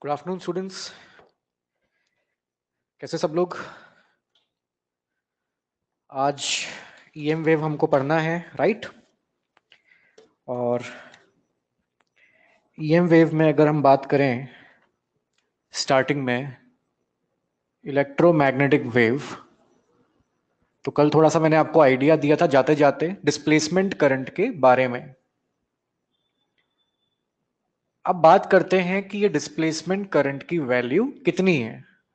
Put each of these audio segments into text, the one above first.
Good afternoon students, कैसे सब लोग। आज ईएम वेव हमको पढ़ना है, राइट। और ईएम वेव में अगर हम बात करें स्टार्टिंग में इलेक्ट्रोमैग्नेटिक वेव, तो कल थोड़ा सा मैंने आपको आइडिया दिया था जाते जाते डिस्प्लेसमेंट करंट के बारे में। अब बात करते हैं कि ये डिस्प्लेसमेंट करंट की वैल्यू कितनी है,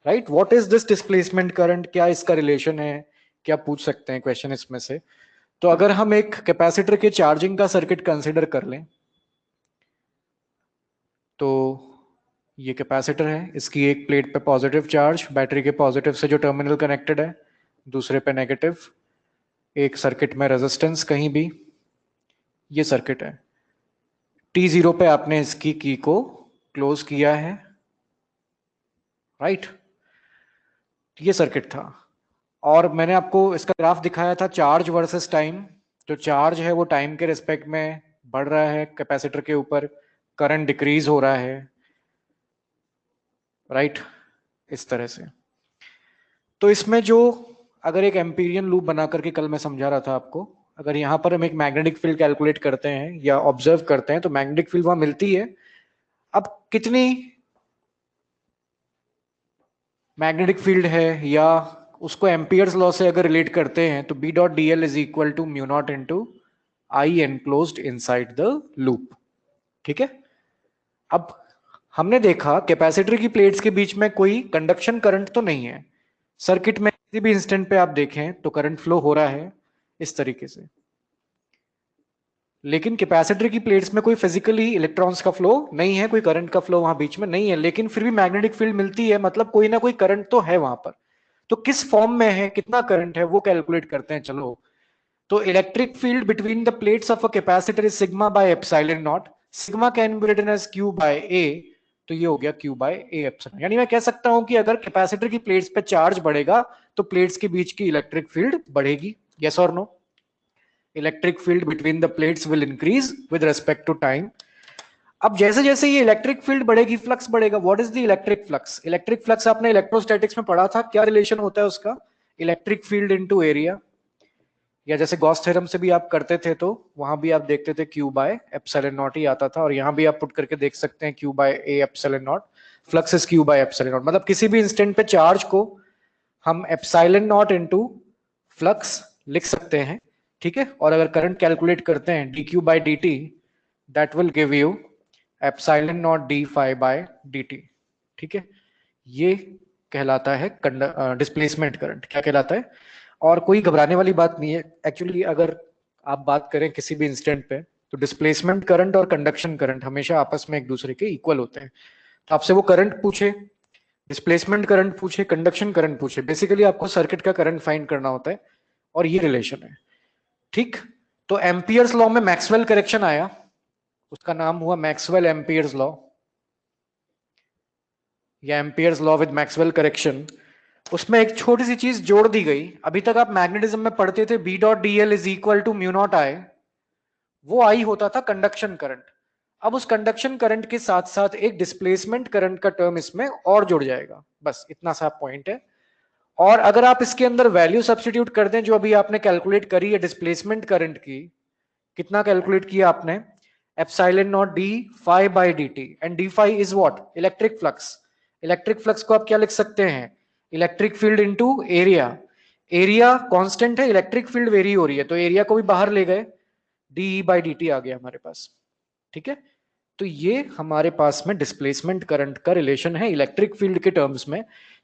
right. What is this displacement current, क्या इसका रिलेशन है, क्या पूछ सकते हैं क्वेश्चन इसमें से। तो अगर हम एक कैपेसिटर के चार्जिंग का सर्किट कंसीडर कर लें, तो ये कैपेसिटर है, इसकी एक प्लेट पे पॉजिटिव चार्ज, बैटरी के पॉजिटिव से जो टर्मिनल कनेक्टेड है, दूसरे पे नेगेटिव, एक सर्किट में रेजिस्टेंस कहीं भी, ये सर्किट है। T0 पे आपने इसकी की को क्लोज किया है, राइट। ये सर्किट था। और मैंने आपको इसका ग्राफ दिखाया था चार्ज वर्सेस टाइम। जो चार्ज है वो टाइम के रिस्पेक्ट में बढ़ रहा है कैपेसिटर के ऊपर, करंट डिक्रीज हो रहा है, राइट, इस तरह से। तो इसमें जो अगर एक एम्पीरियन लूप बना करके कल मैं समझा रहा था आपको, अगर यहां पर हम एक मैग्नेटिक फील्ड कैलकुलेट करते हैं या ऑब्जर्व करते हैं तो मैग्नेटिक फील्ड वहां मिलती है। अब कितनी मैग्नेटिक फील्ड है, या उसको एम्पियर्स लॉ से अगर रिलेट करते हैं तो B dot D L is equal to mu naught into I enclosed inside the loop, ठीक है। अब हमने देखा कैपेसिटर की प्लेट्स के बीच में कोई कंडक्शन करंट तो नहीं है। सर्किट में किसी भी इंस्टेंट पे आप देखें तो करंट फ्लो हो रहा है इस तरीके से, लेकिन कैपेसिटर की प्लेट्स में कोई फिजिकली इलेक्ट्रॉन्स का फ्लो नहीं है, कोई करंट का फ्लो वहां बीच में नहीं है, लेकिन फिर भी मैग्नेटिक फील्ड मिलती है, मतलब कोई ना कोई करंट तो है वहां पर। तो किस फॉर्म में है, कितना करंट है, वो कैलकुलेट करते हैं, चलो। तो electric field between the plates of a capacitor is sigma by epsilon not. Sigma can be written as Q by A, तो ये हो गया क्यू बाय ए एप्सिलॉन। यानी मैं कह सकता हूं कि अगर कैपेसिटर की प्लेट्स पे चार्ज बढ़ेगा तो प्लेट्स के बीच की इलेक्ट्रिक फील्ड बढ़ेगी। यस और no? Electric field between the plates will increase with respect to time. अब जैसे जैसे ये इलेक्ट्रिक फील्ड बढ़ेगी, फ्लक्स बढ़ेगा। What is the electric flux? Electric flux आपने इलेक्ट्रोस्टैटिक्स में पढ़ा था, क्या रिलेशन होता है उसका? Electric field into area. या जैसे गॉस थ्योरम से भी आप करते थे तो वहां भी आप देखते थे क्यू बाय एप्सिलॉन नॉट ही आता था, और यहां भी आप पुट करके देख सकते हैं Q by A epsilon naught. Flux is Q by epsilon naught, मतलब किसी भी इंस्टेंट पे चार्ज को हम एप्सिलॉन नॉट इनटू फ्लक्स लिख सकते हैं, ठीक है। और अगर करंट कैलकुलेट करते हैं d Q by d t, that will give you epsilon naught d phi by d t, ठीक है। ये कहलाता है डिस्प्लेसमेंट करंट। क्या कहलाता है? और कोई घबराने वाली बात नहीं है एक्चुअली। अगर आप बात करें किसी भी इंस्टेंट पे, तो डिस्प्लेसमेंट करंट और कंडक्शन करंट हमेशा आपस में एक दूसरे के इक्वल होते हैं। तो आपसे वो करंट पूछे, डिस्प्लेसमेंट करंट पूछे, कंडक्शन करंट पूछे, बेसिकली आपको सर्किट का करंट फाइंड करना होता है, और ये रिलेशन है, ठीक। तो एम्पियर्स लॉ में मैक्सवेल करेक्शन आया, उसका नाम हुआ मैक्सवेल एम्पियर्स लॉ, या amperes law with Maxwell correction. उसमें एक छोटी सी चीज जोड़ दी गई। अभी तक आप मैग्नेटिज्म में पढ़ते थे B dot D L is equal to mu not I, वो आई होता था कंडक्शन करंट। अब उस कंडक्शन करंट के साथ साथ एक डिस्प्लेसमेंट करंट का टर्म इसमें और जुड़ जाएगा, बस इतना सा पॉइंट है। और अगर आप इसके अंदर वैल्यू सब्स्टिट्यूट कर दें जो अभी आपने कैलकुलेट करी है डिस्प्लेसमेंट करंट की, कितना कैलकुलेट किया आपने? Epsilon naught d phi by d t, and d phi is what? Electric flux. Electric flux को आप क्या लिख सकते हैं? Electric field into area. Area constant है, इलेक्ट्रिक फील्ड वेरी हो रही है, तो एरिया को भी बाहर ले गए, डी बाई डी टी आ गया हमारे पास, ठीक है। तो ये हमारे पास में डिस्प्लेसमेंट करंट का रिलेशन है इलेक्ट्रिक फील्ड के टर्म्स में।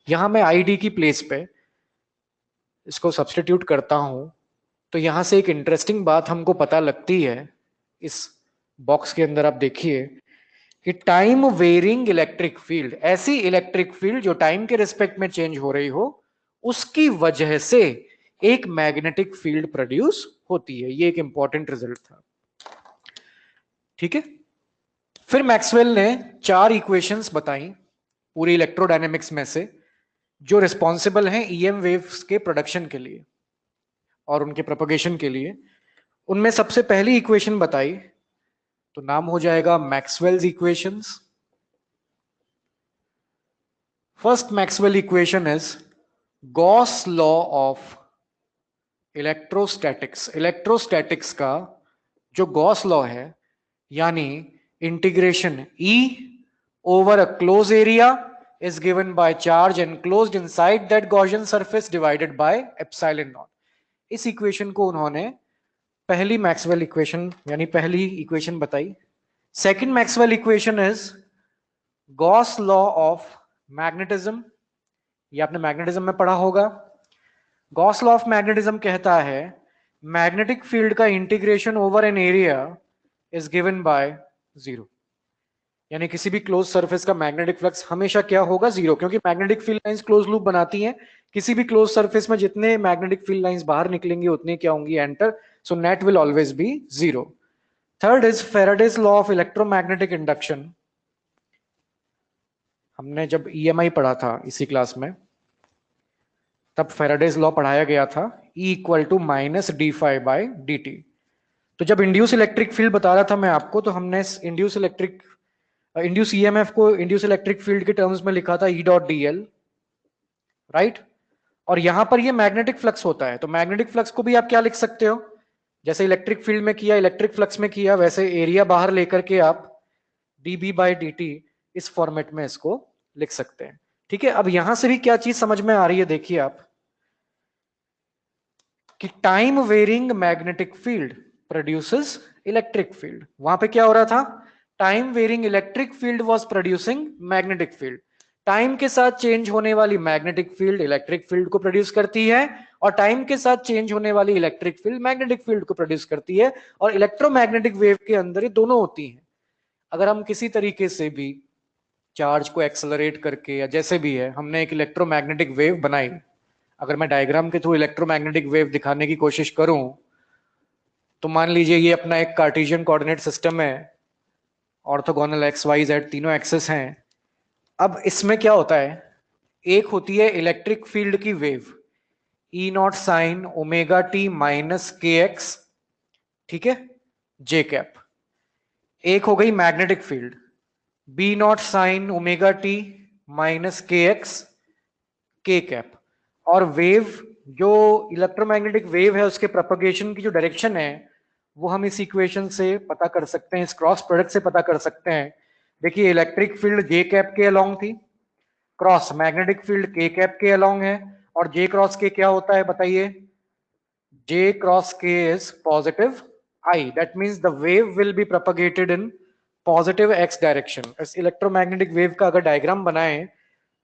यहां मैं आई डी की प्लेस पे इसको सब्सटीट्यूट करता हूं, तो यहां से एक इंटरेस्टिंग बात हमको पता लगती है। इस बॉक्स के अंदर आप देखिए कि टाइम वेरिंग इलेक्ट्रिक फील्ड, ऐसी इलेक्ट्रिक फील्ड जो टाइम के रिस्पेक्ट में चेंज हो रही हो, उसकी वजह से एक मैग्नेटिक फील्ड प्रोड्यूस होती है। ये एक इंपॉर्टेंट रिजल्ट था, ठीक है। फिर मैक्सवेल ने 4 इक्वेशंस बताई पूरी इलेक्ट्रोडायनेमिक्स में से, जो रिस्पॉन्सिबल हैं ईएम वेव्स के प्रोडक्शन के लिए और उनके प्रोपगेशन के लिए। उनमें सबसे पहली इक्वेशन बताई तो नाम हो जाएगा Maxwell's equations. First Maxwell equation is Gauss law of electrostatics. Electrostatics का जो गॉस लॉ है, यानी integration E over a closed area is given by charge enclosed inside that Gaussian surface divided by epsilon naught। इस equation को उन्होंने पहली Maxwell equation यानी पहली इक्वेशन बताई। Second Maxwell equation is Gauss law of magnetism. ये आपने magnetism में पढ़ा होगा। गॉस लॉ ऑफ मैग्नेटिज्म कहता है मैग्नेटिक फील्ड का integration over an area is given by zero, यानी किसी भी क्लोज सरफेस का मैग्नेटिक फ्लक्स हमेशा क्या होगा, जीरो, क्योंकि magnetic field lines close loop बनाती हैं। किसी भी क्लोज सरफेस में जितने मैग्नेटिक फील्ड लाइंस बाहर निकलेंगी उतने क्या होंगी, enter, so net will always be zero. Third is Faraday's law of electromagnetic induction. हमने जब EMI पढ़ा था इसी क्लास में, तब फेराडेज लॉ पढ़ाया गया था, E equal to minus d∅ by dt। तो जब इंड्यूस इलेक्ट्रिक फील्ड बता रहा था मैं आपको, तो हमने इंड्यूस EMF को इंड्यूस इलेक्ट्रिक फील्ड के टर्म्स में लिखा था E.dl, राइट। और यहां पर ये मैग्नेटिक फ्लक्स होता है, तो मैग्नेटिक फ्लक्स को भी आप क्या लिख सकते हो, जैसे इलेक्ट्रिक फील्ड में किया, इलेक्ट्रिक फ्लक्स में किया, वैसे एरिया बाहर लेकर के आप dB/dt इस फॉर्मेट में इसको लिख सकते हैं। ठीक है, अब यहां से भी क्या चीज समझ में आ रही है, देखिए आप, कि time varying magnetic field produces electric field. वहां पे क्या हो रहा था, time varying electric field was producing magnetic field. Time के साथ चेंज होने वाली मैग्नेटिक फील्ड इलेक्ट्रिक फील्ड को प्रोड्यूस करती है, और टाइम के साथ चेंज होने वाली इलेक्ट्रिक फील्ड मैग्नेटिक फील्ड को प्रोड्यूस करती है। और इलेक्ट्रोमैग्नेटिक वेव के अंदर ये दोनों होती हैं। अगर हम किसी तरीके से भी चार्ज को एक्सेलरेट करके या जैसे भी है, हमने एक इलेक्ट्रोमैग्नेटिक वेव बनाई, अगर मैं डायग्राम के थ्रू इलेक्ट्रोमैग्नेटिक वेव दिखाने की कोशिश करूं, तो मान लीजिए ये अपना एक कार्टेशियन कोऑर्डिनेट सिस्टम है, ऑर्थोगोनल XYZ तीनों एक्सेस हैं। अब इसमें क्या होता है, एक होती है इलेक्ट्रिक फील्ड की wave E0 sign omega T minus KX, ठीक है, J कैप। एक हो गई magnetic field B0 sign omega T minus KX K cap. और वेव, जो इलेक्ट्रोमैग्नेटिक वेव है, उसके प्रोपगेशन की जो डायरेक्शन है वो हम इस इक्वेशन से पता कर सकते हैं, इस क्रॉस प्रोडक्ट से पता कर सकते हैं। देखिए इलेक्ट्रिक फील्ड J कैप के अलोंग थी, cross magnetic field K cap के अलोंग है, और J क्रॉस K क्या होता है बताइए, J cross K is positive I, that means the wave will be propagated in positive X direction। इस इलेक्ट्रोमैग्नेटिक वेव का अगर डायग्राम बनाएं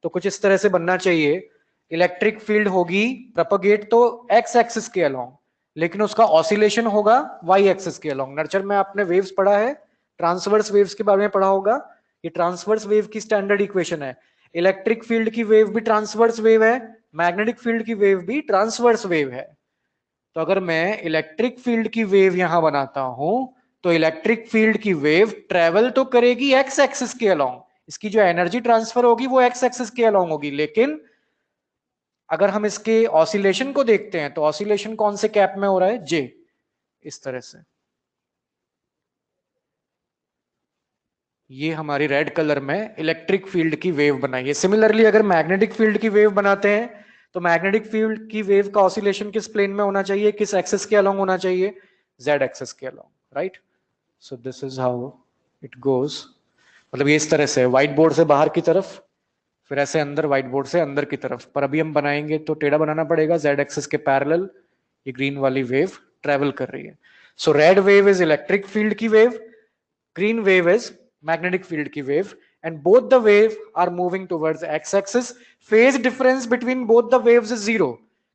तो कुछ इस तरह से बनना चाहिए। इलेक्ट्रिक फील्ड होगी प्रोपगेट तो X एक्सिस के अलोंग, लेकिन उसका ऑसिलेशन होगा Y एक्सिस के अलोंग। नर्चर में आपने वेव्स पढ़ा है, ट्रांसवर्स वेव्स के बारे में पढ़ा होगा। ये ट्रांसवर्स वेव की स्टैंडर्ड इक्वेशन है। इलेक्ट्रिक फील्ड की वेव भी ट्रांसवर्स वेव है, मैग्नेटिक फील्ड की वेव भी ट्रांसवर्स वेव है। तो अगर मैं इलेक्ट्रिक फील्ड की वेव यहां बनाता हूं, तो इलेक्ट्रिक फील्ड की वेव ट्रेवल तो करेगी X एक्सिस के अलोंग, इसकी जो एनर्जी ट्रांसफर होगी वो X एक्सिस के अलोंग होगी। लेकिन अगर हम इसके ऑसिलेशन को देखते हैं, तो ऑसिलेशन कौन से कैप में हो रहा है, J, इस तरह से। ये हमारी रेड कलर में इलेक्ट्रिक फील्ड की वेव बनाई है। सिमिलरली अगर मैग्नेटिक फील्ड की वेव बनाते हैं, तो मैग्नेटिक फील्ड की वेव का ऑसिलेशन किस प्लेन में होना चाहिए, किस एक्सिस के अलोंग होना चाहिए, Z एक्सिस के along, right. So this is how it goes. मतलब ये इस तरह से व्हाइट बोर्ड से बाहर की तरफ, फिर ऐसे अंदर व्हाइट बोर्ड से अंदर की तरफ। पर अभी हम बनाएंगे तो टेढ़ा बनाना पड़ेगा, Z एक्सिस के पैरेलल ये ग्रीन वाली वेव ट्रेवल कर रही है। So red wave is electric field की wave, green wave is magnetic field की wave, and both the wave are moving towards x axis। phase difference between both the waves is zero,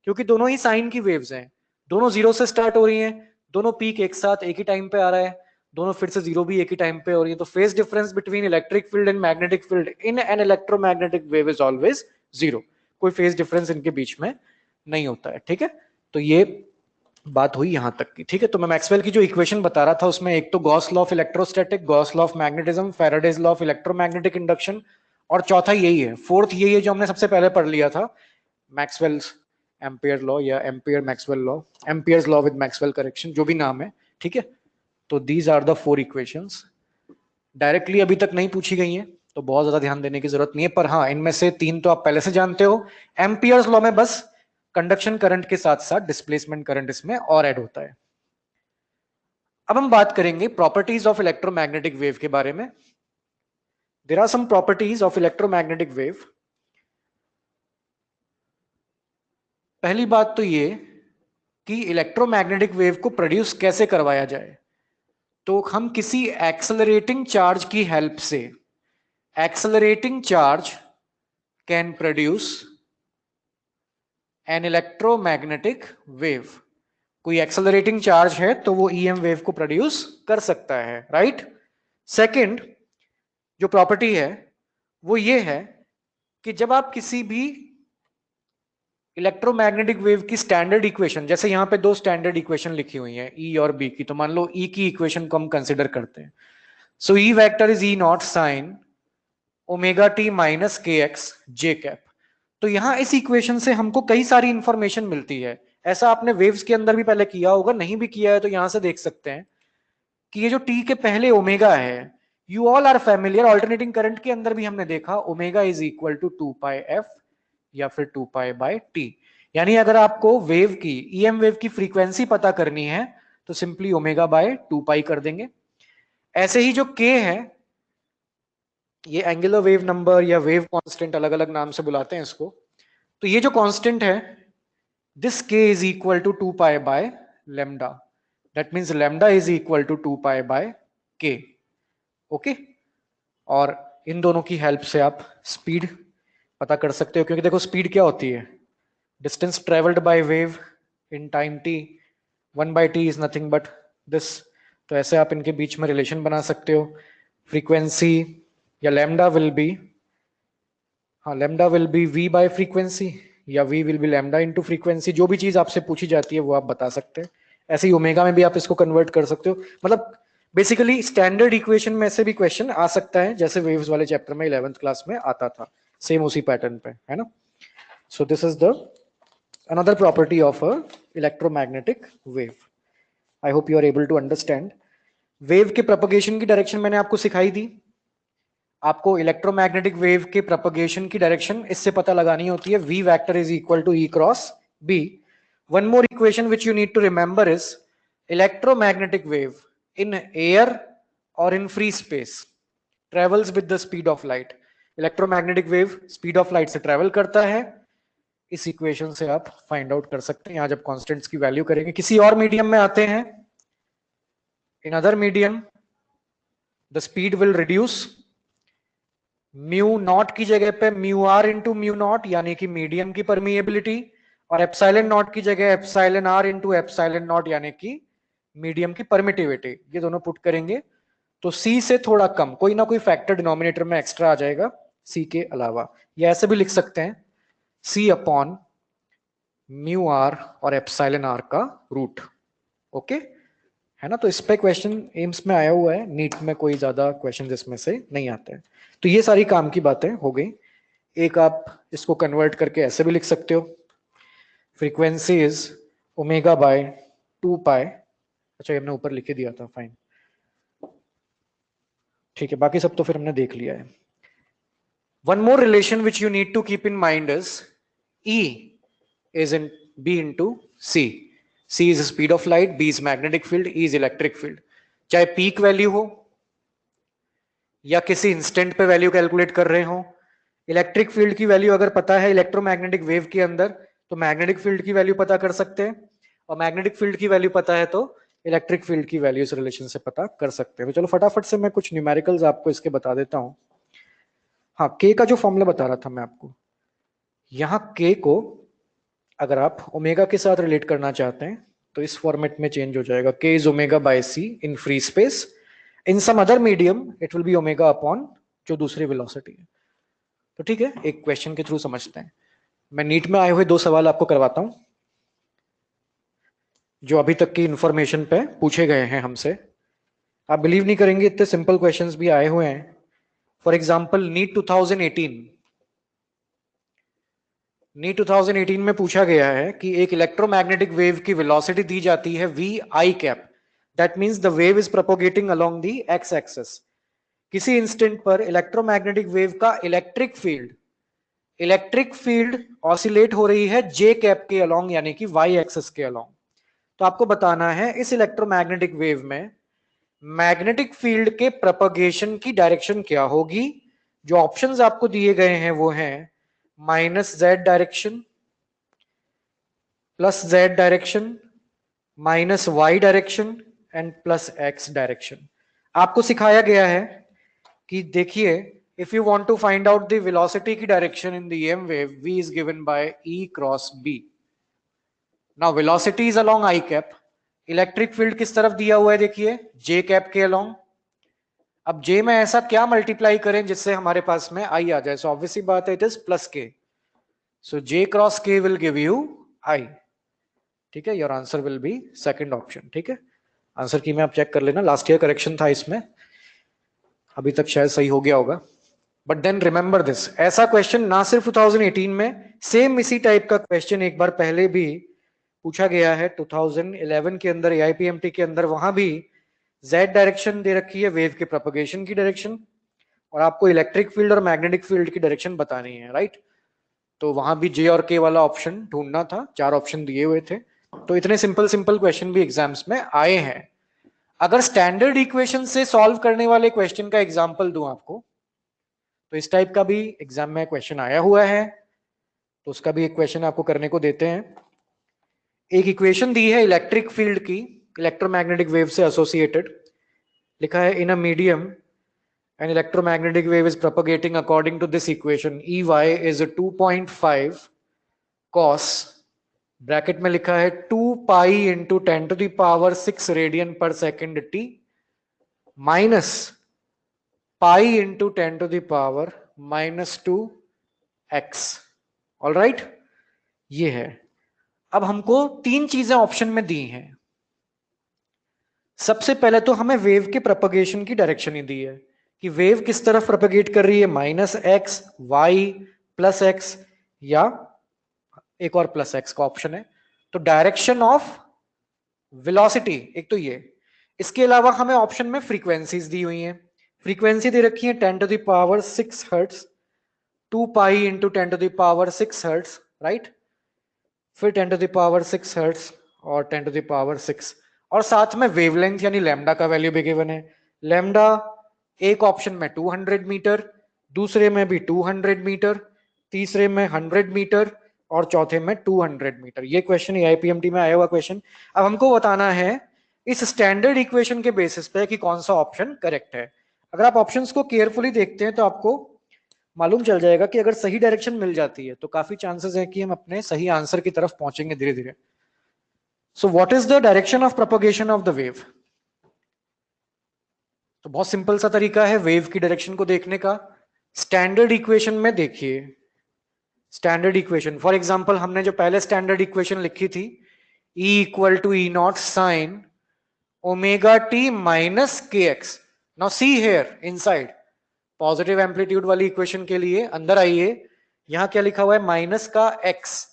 क्योंकि दोनों ही sign की waves हैं, दोनों zero से start हो रही हैं, दोनों पीक एक साथ एक ही टाइम पे आ रहा है, दोनों फिर से जीरो भी एक ही टाइम पे हो रही है। तो phase difference between electric field and magnetic field in N electromagnetic wave is always zero. कोई फेज डिफरेंस इनके बीच में नहीं होता है, ठीक है। तो ये बात हुई यहां तक की, ठीक है। तो मैं मैक्सवेल की जो इक्वेशन बता रहा था, उसमें एक तो Gauss law of electrostatic, Gauss law of magnetism, Faraday's law of electromagnetic induction, और चौथा यही है, फोर्थ यही है जो हमने सबसे पहले पढ़ लिया था, मैक्सवेल्स एम्पियर लॉ या Ampere Maxwell law, Ampere's law with Maxwell correction, जो भी नाम है, ठीक है। तो these are the four equations. Directly अभी तक नहीं पूछी गई हैं, तो बहुत ज्यादा ध्यान देने की जरूरत नहीं है, पर हाँ इनमें से 3 तो आप पहले से जानते हो। एम्पियर्स लॉ में बस कंडक्शन करंट के साथ साथ डिस्प्लेसमेंट करंट इसमें और ऐड होता है। अब हम बात करेंगे प्रॉपर्टीज ऑफ इलेक्ट्रोमैग्नेटिक वेव के बारे में। There are some properties of electromagnetic wave. पहली बात तो ये कि इलेक्ट्रोमैग्नेटिक वेव को प्रोड्यूस कैसे करवाया जाए। तो हम किसी एक्सेलरेटिंग चार्ज की हेल्प से, accelerating charge can produce an electromagnetic wave. कोई एक्सेलरेटिंग चार्ज है तो वो ईएम वेव को प्रोड्यूस कर सकता है, राइट। सेकंड जो प्रॉपर्टी है वो ये है कि जब आप किसी भी इलेक्ट्रोमैग्नेटिक वेव की स्टैंडर्ड इक्वेशन, जैसे यहां पे 2 स्टैंडर्ड इक्वेशन लिखी हुई है ई और बी की, तो मान लो ई की इक्वेशन को हम कंसिडर करते हैं। So E vector is E not sine omega T minus K X J cap. तो यहां इस इक्वेशन से हमको कई सारी इंफॉर्मेशन मिलती है। ऐसा आपने वेव्स के अंदर भी पहले किया होगा, नहीं भी किया है तो यहां से देख सकते हैं कि ये जो टी के पहले ओमेगा है, you all are familiar, alternating current के अंदर भी हमने देखा omega is equal to 2 pi f या फिर 2 पाई बाय टी। यानी अगर आपको वेव की, ईएम वेव की फ्रीक्वेंसी पता करनी है तो सिंपली ओमेगा बाय 2 पाई कर देंगे। ऐसे ही जो के है, ये एंगुलर वेव नंबर या वेव कांस्टेंट, अलग अलग नाम से बुलाते हैं इसको। तो ये जो कांस्टेंट है, this k is equal to 2 pi by lambda, that means lambda is equal to 2 pi by k. Okay, और इन दोनों की हेल्प से आप स्पीड पता कर सकते हो, क्योंकि देखो स्पीड क्या होती है, distance travelled by wave in time t, 1 by t is nothing but this. तो ऐसे आप इनके बीच में रिलेशन बना सकते हो। फ्रीक्वेंसी या लैम्डा विल बी, हाँ lambda will be V by frequency या V will be lambda into frequency. जो भी चीज आपसे पूछी जाती है वो आप बता सकते हैं। ऐसे ही ओमेगा में भी आप इसको कन्वर्ट कर सकते हो। मतलब बेसिकली स्टैंडर्ड इक्वेशन में से भी क्वेश्चन आ सकता है, जैसे वेव्स वाले चैप्टर में 11th क्लास में आता था, सेम उसी पैटर्न पे, है ना। So this is the another property of a electromagnetic wave. I hope you are able to understand. Wave के प्रोपगेशन की डायरेक्शन मैंने आपको सिखाई दी। आपको इलेक्ट्रोमैग्नेटिक वेव के प्रोपगेशन की डायरेक्शन इससे पता लगानी होती है, v vector is equal to E cross B. One more equation which you need to remember is electromagnetic wave in air और in free space travels with the speed of light. Electromagnetic wave speed of light से travel करता है, इस equation से आप find out कर सकते हैं। यहां जब कांस्टेंट्स की वैल्यू करेंगे, किसी और मीडियम में आते हैं, in other medium the speed will reduce, mu naught की जगह पे mu r into mu naught यानी कि मीडियम की परमिएबिलिटी, और एप्सिलॉन नॉट की जगह epsilon r into epsilon naught यानी कि मीडियम की परमिटिविटी। ये दोनों पुट करेंगे तो सी से थोड़ा कम, कोई ना कोई फैक्टर डिनोमिनेटर में एक्स्ट्रा आ जाएगा सी के अलावा। या ऐसे भी लिख सकते हैं सी अपॉन म्यू आर और एप्सिलॉन आर का रूट। ओके, है ना। तो इस पे क्वेश्चन एम्स में आया हुआ है, नीट में कोई ज्यादा क्वेश्चन इसमें से नहीं आते हैं। तो ये सारी काम की बातें हो गई। एक आप इसको कन्वर्ट करके ऐसे भी लिख सकते हो, फ्रीक्वेंसी इज ओमेगा बाय 2 पाई। अच्छा ये हमने ऊपर लिख दिया था, फाइन, ठीक है, बाकी सब तो फिर हमने देख लिया है। One more relation which you need to keep in mind is E is in B into C. C is speed of light, B is magnetic field, E is electric field. चाहे पीक वैल्यू हो या किसी instant पे value calculate कर रहे हो, electric field की value अगर पता है इलेक्ट्रोमैग्नेटिक वेव के अंदर, तो मैग्नेटिक फील्ड की वैल्यू पता कर सकते हैं, और मैग्नेटिक फील्ड की वैल्यू पता है तो इलेक्ट्रिक फील्ड की वैल्यू इस रिलेशन से पता कर सकते हैं। तो चलो फटाफट से मैं कुछ न्यूमेरिकल्स आपको इसके बता देता हूं। हाँ, के का जो फॉर्मूला बता रहा था मैं आपको, यहां के को अगर आप ओमेगा के साथ रिलेट करना चाहते हैं तो इस फॉर्मेट में चेंज हो जाएगा, k is omega by c in free space, in some other medium it will be omega upon जो दूसरी वेलोसिटी है। तो ठीक है, एक क्वेश्चन के थ्रू समझते हैं। मैं नीट में आए हुए 2 सवाल आपको करवाता हूं जो अभी तक की इंफॉर्मेशन पे पूछे गए हैं हमसे। आप बिलीव नहीं करेंगे, इतने सिंपल क्वेश्चंस भी आए हुए हैं। फॉर एग्जांपल नीट 2018 में पूछा गया है कि एक इलेक्ट्रोमैग्नेटिक वेव की वेलोसिटी दी जाती है v i cap, that means the wave is propagating along the x axis. किसी इंस्टेंट पर इलेक्ट्रोमैग्नेटिक वेव का इलेक्ट्रिक फील्ड ऑसिलेट हो रही है जे कैप के अलोंग, यानी कि वाई एक्सिस के अलोंग। तो आपको बताना है इस इलेक्ट्रोमैग्नेटिक वेव में मैग्नेटिक फील्ड के प्रोपगेशन की डायरेक्शन क्या होगी। जो ऑप्शंस आपको दिए गए हैं वो हैं -z direction, +z direction, -y direction and +x direction. आपको सिखाया गया है कि देखिए, if you want to find out the velocity की direction in the EM wave, v इज given by E cross B। Now velocity is along I cap, electric field किस तरफ दिया हुआ है, देखिए J कैप के अलोंग। अब J में ऐसा क्या मल्टीप्लाई करें जिससे हमारे पास में I आ जाए, सो ऑब्वियसली बात है it is +k, so J cross K will give you I। ठीक है, your answer will be second option. ठीक है, आंसर की में आप चेक कर लेना, लास्ट ईयर करेक्शन था इसमें, अभी तक शायद सही हो गया होगा। बट देन रिमेंबर दिस, ऐसा क्वेश्चन ना सिर्फ 2018 में, सेम इसी टाइप का क्वेश्चन एक बार पहले भी पूछा गया है 2011 के अंदर AIPMT के अंदर। वहां भी z डायरेक्शन दे रखी है वेव के प्रोपगेशन की डायरेक्शन, और आपको इलेक्ट्रिक फील्ड और मैग्नेटिक फील्ड की डायरेक्शन बतानी है, राइट। तो वहां भी J और K वाला ऑप्शन ढूंढना था, 4 ऑप्शन दिए हुए थे। तो इतने सिंपल सिंपल क्वेश्चन भी एग्जाम्स में आए हैं। अगर स्टैंडर्ड इक्वेशन से सॉल्व करने वाले क्वेश्चन का एग्जांपल दूं आपको, तो इस टाइप का भी एग्जाम में क्वेश्चन आया हुआ है, तो उसका भी एक क्वेश्चन आपको करने को देते हैं। एक इक्वेशन दी है इलेक्ट्रिक फील्ड की इलेक्ट्रोमैग्नेटिक वेव से एसोसिएटेड, लिखा है in a medium an electromagnetic wave is propagating according to this equation EY is 2.5 cos, bracket में लिखा है 2 pi into 10⁻⁶ radian per second t minus pi into 10⁻⁻²x। All right, ये है। अब हमको 3 चीजें ऑप्शन में दी हैं। सबसे पहले तो हमें वेव के प्रोपगेशन की डायरेक्शन ही दी है कि वेव किस तरफ प्रोपगेट कर रही है, -x, y, +x, या एक और +x का ऑप्शन है। तो डायरेक्शन ऑफ वेलोसिटी एक तो ये, इसके अलावा हमें ऑप्शन में फ्रीक्वेंसीज दी हुई हैं। फ्रीक्वेंसी दे रखी है 10⁻⁶ hertz, 2 pi into 10⁻⁶ hertz, right. फिर 10⁻⁶ हर्ट्ज और 10⁻⁶, और साथ में वेवलेंथ यानी लैम्डा का वैल्यू भी गिवन है। लैम्डा एक ऑप्शन में 200 मीटर, दूसरे में भी 200 मीटर, तीसरे में 100 मीटर और चौथे में 200 मीटर। ये क्वेश्चन AIPMT में आया हुआ क्वेश्चन। अब हमको बताना है इस स्टैंडर्ड इक्वेशन के बेसिस पे कि कौन सा ऑप्शन करेक्ट है। अगर आप ऑप्शंस को केयरफुली देखते हैं तो आपको मालूम चल जाएगा कि अगर सही डायरेक्शन मिल जाती है तो काफी चांसेस है कि हम अपने सही आंसर की तरफ पहुंचेंगे धीरे धीरे। So what is the direction of propagation of the wave? तो बहुत सिंपल सा तरीका है वेव की डायरेक्शन को देखने का। स्टैंडर्ड इक्वेशन में देखिए, स्टैंडर्ड इक्वेशन फॉर एग्जांपल हमने जो पहले स्टैंडर्ड इक्वेशन लिखी थी, E = E0 sin ω_t - kx। Now see here inside, positive amplitude वाली इक्वेशन के लिए अंदर आइए, यहां क्या लिखा हुआ है, माइनस का x,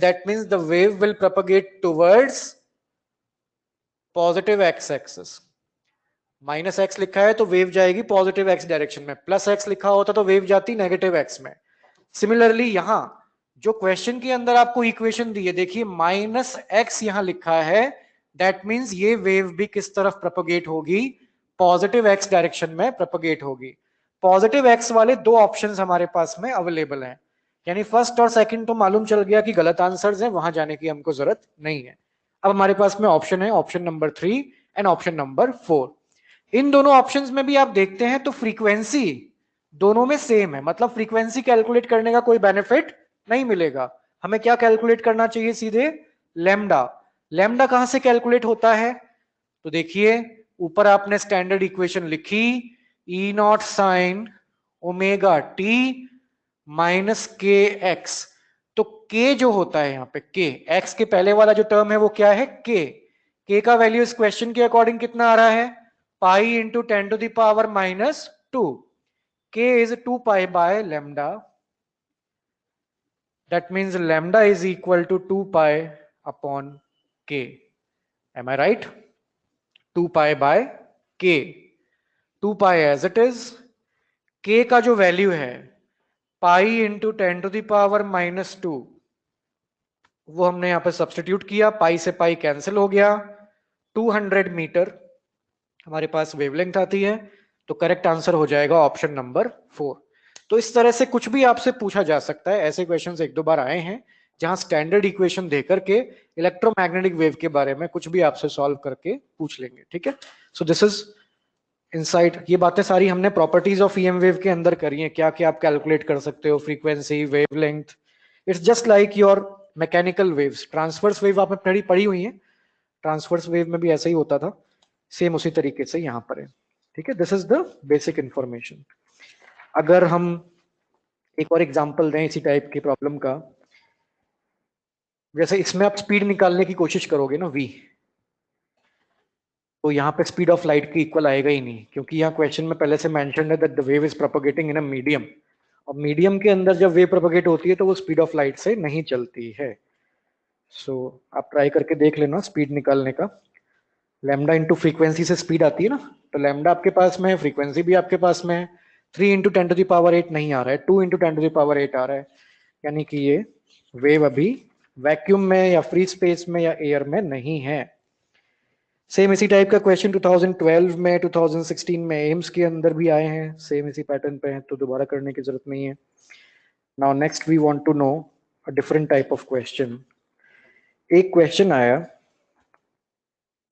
that means the wave will propagate towards positive x axis. -x लिखा है तो वेव जाएगी पॉजिटिव x डायरेक्शन में, +x लिखा होता तो वेव जाती नेगेटिव x में। सिमिलरली यहां जो क्वेश्चन के अंदर आपको इक्वेशन दी है, देखिए -x यहां लिखा है, दैट मींस ये वेव भी किस तरफ प्रोपगेट होगी, पॉजिटिव x डायरेक्शन में प्रोपगेट होगी। पॉजिटिव x वाले 2 ऑप्शंस हमारे पास में अवेलेबल हैं, यानी फर्स्ट और सेकंड तो मालूम चल गया कि गलत आंसर्स हैं, वहां जाने की हमको जरूरत नहीं है। अब हमारे पास में ऑप्शन है option number 3 and option number 4। इन दोनों ऑप्शंस में भी आप देखते हैं तो फ्रीक्वेंसी दोनों में सेम है, मतलब फ्रीक्वेंसी कैलकुलेट करने का कोई बेनिफिट नहीं मिलेगा। हमें क्या कैलकुलेट करना चाहिए, सीधे लैम्डा। लैम्डा कहां से कैलकुलेट होता है, तो देखिए ऊपर आपने स्टैंडर्ड इक्वेशन लिखी, E0 sin ω_t - kx। तो k जो होता है यहाँ पे, k x के पहले वाला जो टर्म है वो क्या है, k का वैल्यू इस क्वेश्चन के अकॉर्डिंग कितना आ रहा है, pi into 10⁻⁻²। k is 2 pi by lambda, that means lambda is equal to 2 pi upon k. Am I right? 2 pi by k. 2 pi as it is, k का जो value है pi into 10⁻⁻², वो हमने यहां पे सब्स्टिट्यूट किया, पाई से pi cancel हो गया, 200 मीटर हमारे पास वेवलेंथ आती है, तो करेक्ट आंसर हो जाएगा ऑप्शन नंबर 4। तो इस तरह से कुछ भी आपसे पूछा जा सकता है, ऐसे क्वेश्चंस एक दो बार आए हैं जहां स्टैंडर्ड इक्वेशन देकर के इलेक्ट्रोमैग्नेटिक वेव के बारे में कुछ भी आपसे सॉल्व करके पूछ लेंगे, ठीक है। सो दिस इज इनसाइट, ये बातें सारी हमने प्रॉपर्टीज ऑफ ईएम वेव के अंदर करी है, क्या क्या आप कैलकुलेट कर सकते हो, frequency, wavelength. It's just like your mechanical waves, transverse wave आपने पढ़ी हुई है, ट्रांसवर्स वेव में भी ऐसा ही होता था, सेम उसी तरीके से यहां पर है, ठीक है। This is the basic information. अगर हम एक और एग्जांपल दें इसी टाइप की प्रॉब्लम का, जैसे इसमें आप स्पीड निकालने की कोशिश करोगे ना v, तो यहाँ पे स्पीड ऑफ लाइट की इक्वल आएगा ही नहीं, क्योंकि यहाँ क्वेश्चन में पहले से मेंशन है that the wave is propagating in a medium, और मीडियम के अंदर जब वेव प्रोपगेट होती है तो वो स्पीड ऑफ लाइट से नहीं चलती है। सो आप ट्राई करके देख लेना स्पीड निकालने का। लैम्डा इंटू फ्रीक्वेंसी से स्पीड आती है ना, तो लैम्डा आपके पास में है, फ्रीक्वेंसी भी आपके पास में है, 3 इंटू 10⁸ नहीं आ रहा है, 2 इंटू 10⁸ आ रहा है, यानी कि ये वेव अभी वैक्यूम में या फ्री स्पेस में या एयर में नहीं है। सेम इसी टाइप का क्वेश्चन 2012 में, 2016 में एम्स के अंदर भी आए हैं, सेम इसी पैटर्न पे हैं, तो दोबारा करने की जरूरत नहीं है। Now next we want to know a different type of question. एक क्वेश्चन आया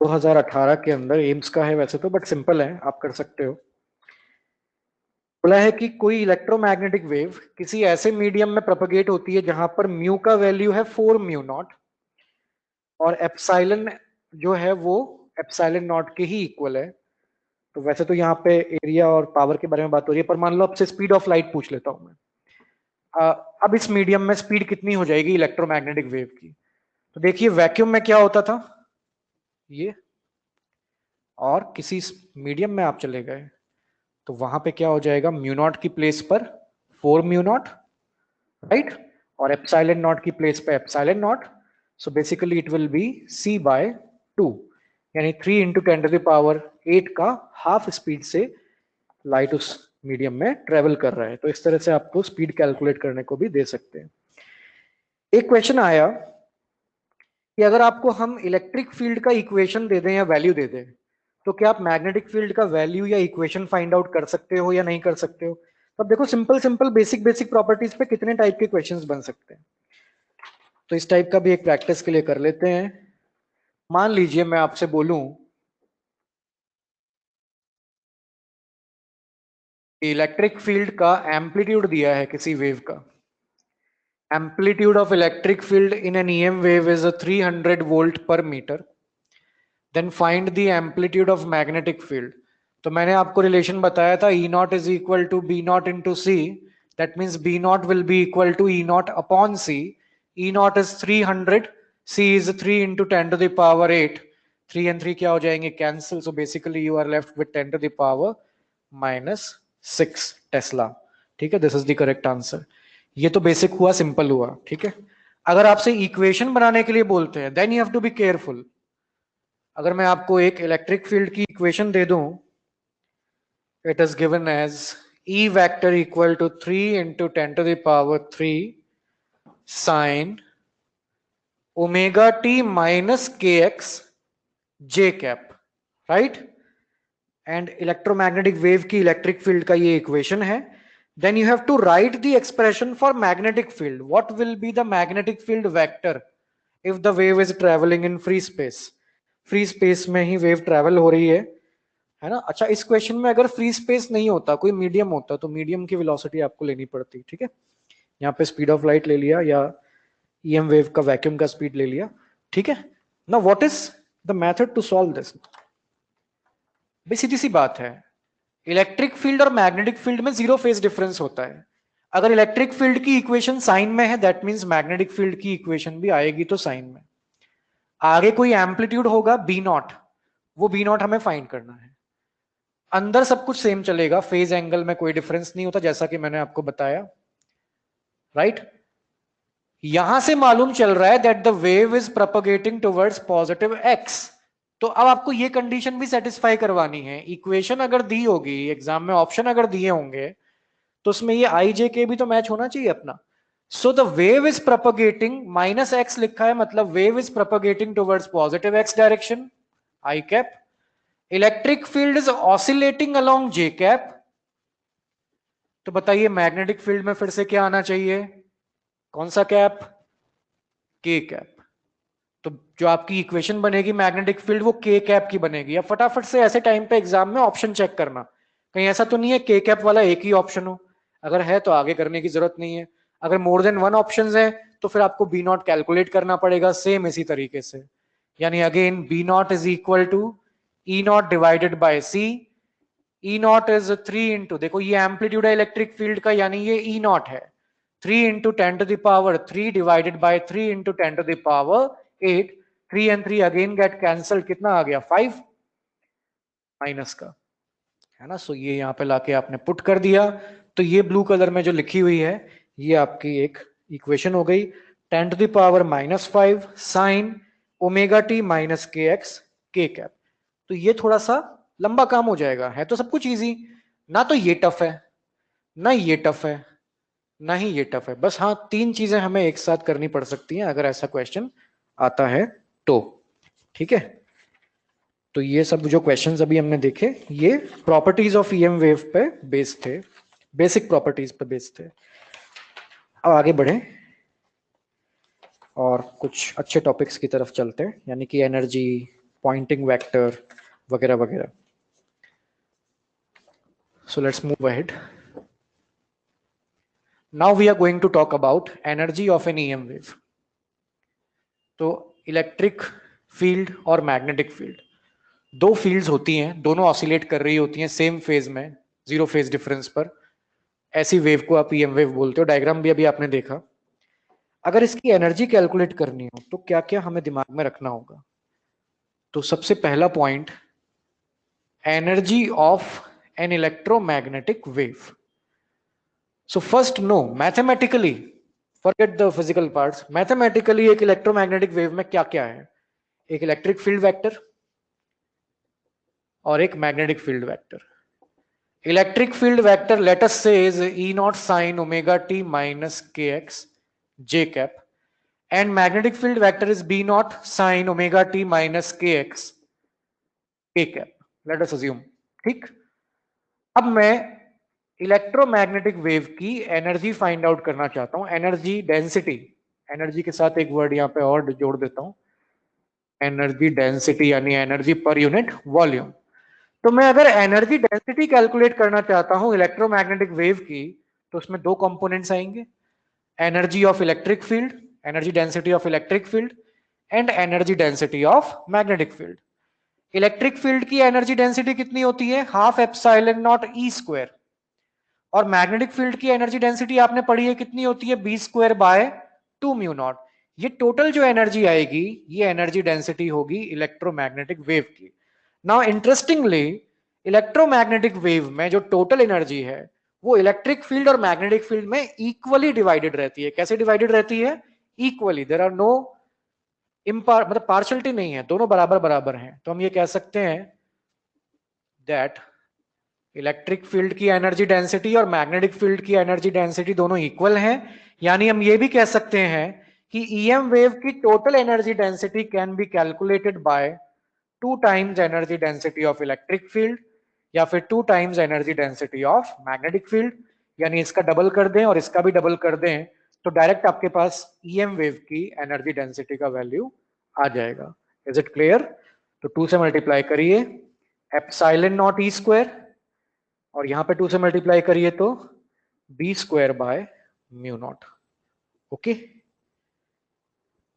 2018 के अंदर, एम्स का है वैसे तो, बट सिंपल है, आप कर सकते हो। बोला है कि कोई इलेक्ट्रोमैग्नेटिक वेव किसी ऐसे मीडियम में प्रोपगेट होती है जहां पर म्यू का वैल्यू है 4μ0, और एप्सिलॉन जो है वो एप्सिलॉन नॉट के ही इक्वल है। तो वैसे तो यहाँ पे एरिया और पावर के बारे में बात हो रही है, पर मान लो आपसे स्पीड ऑफ लाइट पूछ लेता हूं मैं। अब इस मीडियम में स्पीड कितनी हो जाएगी इलेक्ट्रोमैग्नेटिक वेव की? तो देखिए वैक्यूम में क्या होता था ये, और किसी मीडियम में आप चले गए तो वहां पे क्या हो जाएगा, म्यू नॉट की प्लेस पर 4μ0, राइट, और एप्सिलॉन नॉट की प्लेस पे epsilon not. So basically it will B c/2, यानी 3 इंटू 10⁸ का हाफ स्पीड से लाइट उस मीडियम में ट्रेवल कर रहा है। तो इस तरह से आपको स्पीड कैलकुलेट करने को भी दे सकते हैं। एक क्वेश्चन आया कि अगर आपको हम इलेक्ट्रिक फील्ड का इक्वेशन दे दें या वैल्यू दे दें, तो क्या आप मैग्नेटिक फील्ड का वैल्यू या इक्वेशन फाइंड आउट कर सकते हो या नहीं कर सकते हो? तब देखो simple simple basic basic properties पे कितने टाइप के क्वेश्चंस बन सकते हैं। तो इस टाइप का भी एक प्रैक्टिस के लिए कर लेते हैं। मान लीजिए मैं आपसे बोलूं इलेक्ट्रिक फील्ड का एम्पलीट्यूड दिया है किसी वेव का, amplitude of electric field in an EM wave is 300 volt per metre, then find the amplitude of magnetic field. तो मैंने आपको रिलेशन बताया था E not is equal to B not into C, that means B not will be equal to E not upon C. E not is 300, C is 3 into 10⁸, 3 and 3 क्या हो जाएंगे, cancel, so basically you are left with 10⁻⁻6 Tesla, ठीक है। This is the correct answer. ये तो basic हुआ, simple हुआ, ठीक है। अगर आपसे इक्वेशन बनाने के लिए बोलते हैं then you have to be careful. अगर मैं आपको एक इलेक्ट्रिक फील्ड की इक्वेशन दे दूं, it is given as E vector equal to 3 into 10⁻³ sin omega t minus kx j cap, right, and electromagnetic wave की इलेक्ट्रिक फील्ड का ये इक्वेशन है। Then you have to write the expression for magnetic field, what will be the magnetic field vector if the wave is travelling in free space. Free space में ही wave travel हो रही है ना। अच्छा, इस क्वेश्चन में अगर फ्री स्पेस नहीं होता, कोई मीडियम होता, तो मीडियम की वेलोसिटी आपको लेनी पड़ती, ठीक है। यहाँ पे स्पीड ऑफ लाइट ले लिया या ईएम वेव का वैक्यूम का स्पीड ले लिया, ठीक है ना। What is the method to solve this? भाई सीधी सी बात है, इलेक्ट्रिक फील्ड और मैग्नेटिक फील्ड में जीरो फेज डिफरेंस होता है। अगर इलेक्ट्रिक फील्ड की इक्वेशन साइन में है, दैट मींस मैग्नेटिक फील्ड की इक्वेशन भी आएगी तो साइन में। आगे कोई एम्पलीट्यूड होगा बी नॉट, वो बी नॉट हमें फाइंड करना है। अंदर सब कुछ सेम चलेगा, फेज एंगल में कोई डिफरेंस नहीं होता, जैसा कि मैंने आपको बताया, राइट। यहां से मालूम चल रहा है that the wave is propagating towards positive x, तो अब आपको ये कंडीशन भी सेटिस्फाई करवानी है। इक्वेशन अगर दी होगी एग्जाम में, ऑप्शन अगर दिए होंगे, तो उसमें ये आई जे के भी तो मैच होना चाहिए अपना। So the wave is propagating, minus x लिखा है मतलब wave is propagating towards positive x direction, I cap. Electric field is oscillating along J cap. तो बताइए मैग्नेटिक फील्ड में फिर से क्या आना चाहिए, कौन सा कैप, के कैप। तो जो आपकी इक्वेशन बनेगी मैग्नेटिक फील्ड वो के कैप की बनेगी। अब फटाफट से ऐसे टाइम पे एग्जाम में ऑप्शन चेक करना, कहीं ऐसा तो नहीं है के कैप वाला एक ही ऑप्शन हो, अगर है तो आगे करने की जरूरत नहीं है। अगर मोर देन वन ऑप्शन है तो फिर आपको बी नॉट कैलकुलेट करना पड़ेगा सेम इसी तरीके से। यानी again B naught is equal to E naught divided by C. E naught is 3 into, देखो ये एम्पलीट्यूड है इलेक्ट्रिक फील्ड का, यानी ये ई नॉट है 3 into 10⁻³ divided by 3 into 10⁸। 3 and 3 again get cancel, कितना आ गया 5 माइनस का, है ना। सो ये यहाँ पे लाके आपने पुट कर दिया, तो ये ब्लू कलर में जो लिखी हुई है ये आपकी एक इक्वेशन हो गई। 10⁻⁻5 sign omega T minus K X K cap. तो ये थोड़ा सा लंबा काम हो जाएगा, है तो सब कुछ इजी, ना तो ये टफ है, ना ये टफ है, ना ही ये टफ है। बस हाँ तीन चीजें हमें एक साथ करनी पड़ सकती हैं अगर ऐसा क्वेश्चन आता है तो, ठीक है। तो ये सब जो क्वेश्चंस अभी हमने देखे ये प्रॉपर्टीज ऑफ ईएम वेव पे बेस्ड थे, बेसिक प्रॉपर्टीज पे बेस्ड थे। अब आगे बढ़े और कुछ अच्छे टॉपिक्स की तरफ चलते हैं, यानी कि एनर्जी, पॉइंटिंग वेक्टर वगैरह वगैरह। So let's move ahead. Now we are going to talk about energy of an EM wave. तो इलेक्ट्रिक फील्ड और मैग्नेटिक फील्ड दो फील्ड्स होती हैं, दोनों ऑसिलेट कर रही होती हैं सेम फेज में, जीरो फेज डिफरेंस पर। ऐसी वेव को आप ईएम वेव बोलते हो, डायग्राम भी अभी आपने देखा। अगर इसकी एनर्जी कैलकुलेट करनी हो तो क्या क्या हमें दिमाग में रखना होगा। तो सबसे पहला point, energy of an electromagnetic wave. So first know mathematically, forget the physical parts, mathematically एक इलेक्ट्रोमैग्नेटिक वेव में क्या क्या है, एक इलेक्ट्रिक फील्ड वेक्टर और एक magnetic field vector. Electric field vector let us say is E not sine omega T minus K X J cap, and magnetic field vector is B not sine omega T minus K X K cap, let us assume, ठीक। अब मैं electromagnetic wave की energy find out करना चाहता हूं, energy density. Energy के साथ एक वर्ड यहां पे और जोड़ देता हूं, एनर्जी डेंसिटी, यानी एनर्जी पर यूनिट वॉल्यूम। तो मैं अगर एनर्जी डेंसिटी कैलकुलेट करना चाहता हूं इलेक्ट्रोमैग्नेटिक वेव की, तो उसमें दो कंपोनेंट्स आएंगे, energy of electric field, energy density of electric field, and energy density of magnetic field. Electric field की एनर्जी डेंसिटी कितनी होती है, half epsilon naught E square, और मैग्नेटिक फील्ड की एनर्जी डेंसिटी आपने पढ़ी है कितनी होती है, B square by 2 mu naught. ये टोटल जो एनर्जी आएगी ये एनर्जी डेंसिटी होगी इलेक्ट्रोमैग्नेटिक वेव की। नाउ इंटरेस्टिंगली इलेक्ट्रोमैग्नेटिक वेव में जो टोटल एनर्जी है वो इलेक्ट्रिक फील्ड और मैग्नेटिक फील्ड में इक्वली डिवाइडेड रहती है। कैसे डिवाइडेड रहती है, इक्वली, देयर आर नो मतलब पार्शियलिटी नहीं है, दोनों बराबर बराबर हैं। तो हम ये कह सकते हैं दैट इलेक्ट्रिक फील्ड की एनर्जी डेंसिटी और मैग्नेटिक फील्ड की एनर्जी डेंसिटी दोनों इक्वल हैं। यानी हम ये भी कह सकते हैं कि ईएम वेव की total energy density can be calculated by 2 times energy density of electric field या फिर 2 times energy density of magnetic field. यानी इसका डबल कर दें और इसका भी डबल कर दें तो डायरेक्ट आपके पास ईएम वेव की एनर्जी डेंसिटी का वैल्यू आ जाएगा। Is it clear. तो 2 से मल्टीप्लाई करिए एप्सिलॉन नॉट ई स्क्वायर, और यहां पे 2 से मल्टीप्लाई करिए तो B square by mu naught. Okay.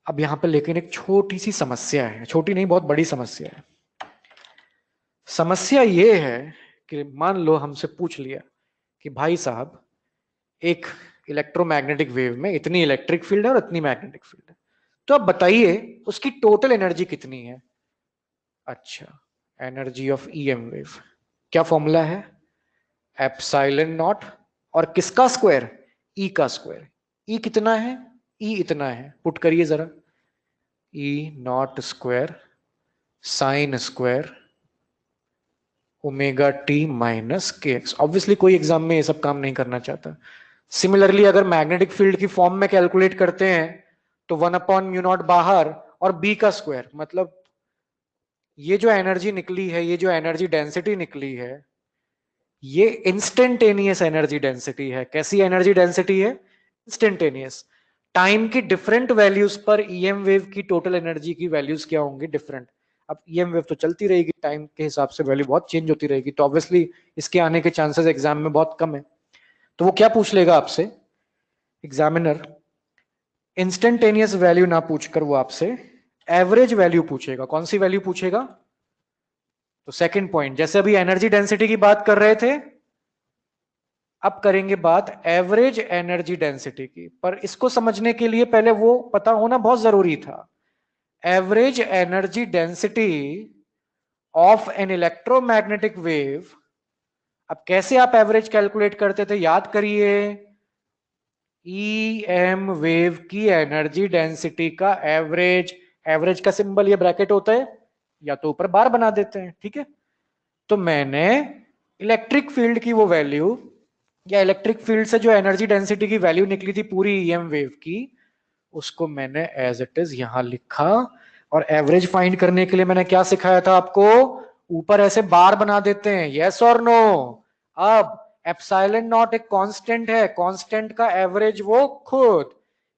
अब यहां पे लेकिन एक छोटी सी समस्या है, छोटी नहीं बहुत बड़ी समस्या है। समस्या ये है कि मान लो हमसे पूछ लिया कि भाई साहब एक इलेक्ट्रोमैग्नेटिक वेव में इतनी इलेक्ट्रिक फील्ड है और इतनी मैग्नेटिक फील्ड है, तो अब बताइए उसकी टोटल एनर्जी कितनी है। अच्छा, एनर्जी ऑफ ईएम वेव क्या फॉर्मूला है, एप्सिलॉन नॉट और किसका स्क्वायर, ई का स्क्वायर। ई कितना है, ई इतना है, पुट करिए जरा, E not square sine square omega T minus K X. Obviously कोई एग्जाम में ये सब काम नहीं करना चाहता। सिमिलरली अगर मैग्नेटिक फील्ड की फॉर्म में कैलकुलेट करते हैं तो 1/म्यू नॉट बाहर और बी का स्क्वायर, मतलब ये जो एनर्जी निकली है, ये जो एनर्जी डेंसिटी निकली है, ये इंस्टेंटेनियस एनर्जी डेंसिटी है। कैसी एनर्जी डेंसिटी है? इंस्टेंटेनियस। टाइम की डिफरेंट वैल्यूज पर ईएम वेव की टोटल एनर्जी की वैल्यूज क्या होंगी? डिफरेंट। अब ईएम वेव तो चलती रहेगी, टाइम के हिसाब से वैल्यू बहुत चेंज होती रहेगी, तो ऑब्वियसली इसके आने के चांसेस एग्जाम में बहुत कम है। तो वो क्या पूछ लेगा आपसे एग्जामिनर? इंस्टेंटेनियस वैल्यू ना पूछकर वो आपसे एवरेज वैल्यू पूछेगा। कौन सी वैल्यू पूछेगा? तो सेकंड पॉइंट, जैसे अभी एनर्जी डेंसिटी की बात कर रहे थे, अब करेंगे बात एवरेज एनर्जी डेंसिटी की। पर इसको समझने के लिए पहले वो पता होना बहुत जरूरी था। Average energy density of an electromagnetic wave. अब कैसे आप एवरेज कैलकुलेट करते थे? याद करिए, ईएम वेव की एनर्जी डेंसिटी का एवरेज, एवरेज का सिंबल ये ब्रैकेट होता है, या तो ऊपर बार बना देते हैं, ठीक है। तो मैंने इलेक्ट्रिक फील्ड की वो वैल्यू, या इलेक्ट्रिक फील्ड से जो एनर्जी डेंसिटी की वैल्यू निकली थी पूरी ईएम वेव की, उसको मैंने एज इट इज यहां लिखा। और एवरेज फाइंड करने के लिए मैंने क्या सिखाया था आपको? ऊपर ऐसे बार बना देते हैं, यस और नो। अब एप्सिलॉन नॉट एक कांस्टेंट है, कांस्टेंट का एवरेज वो खुद।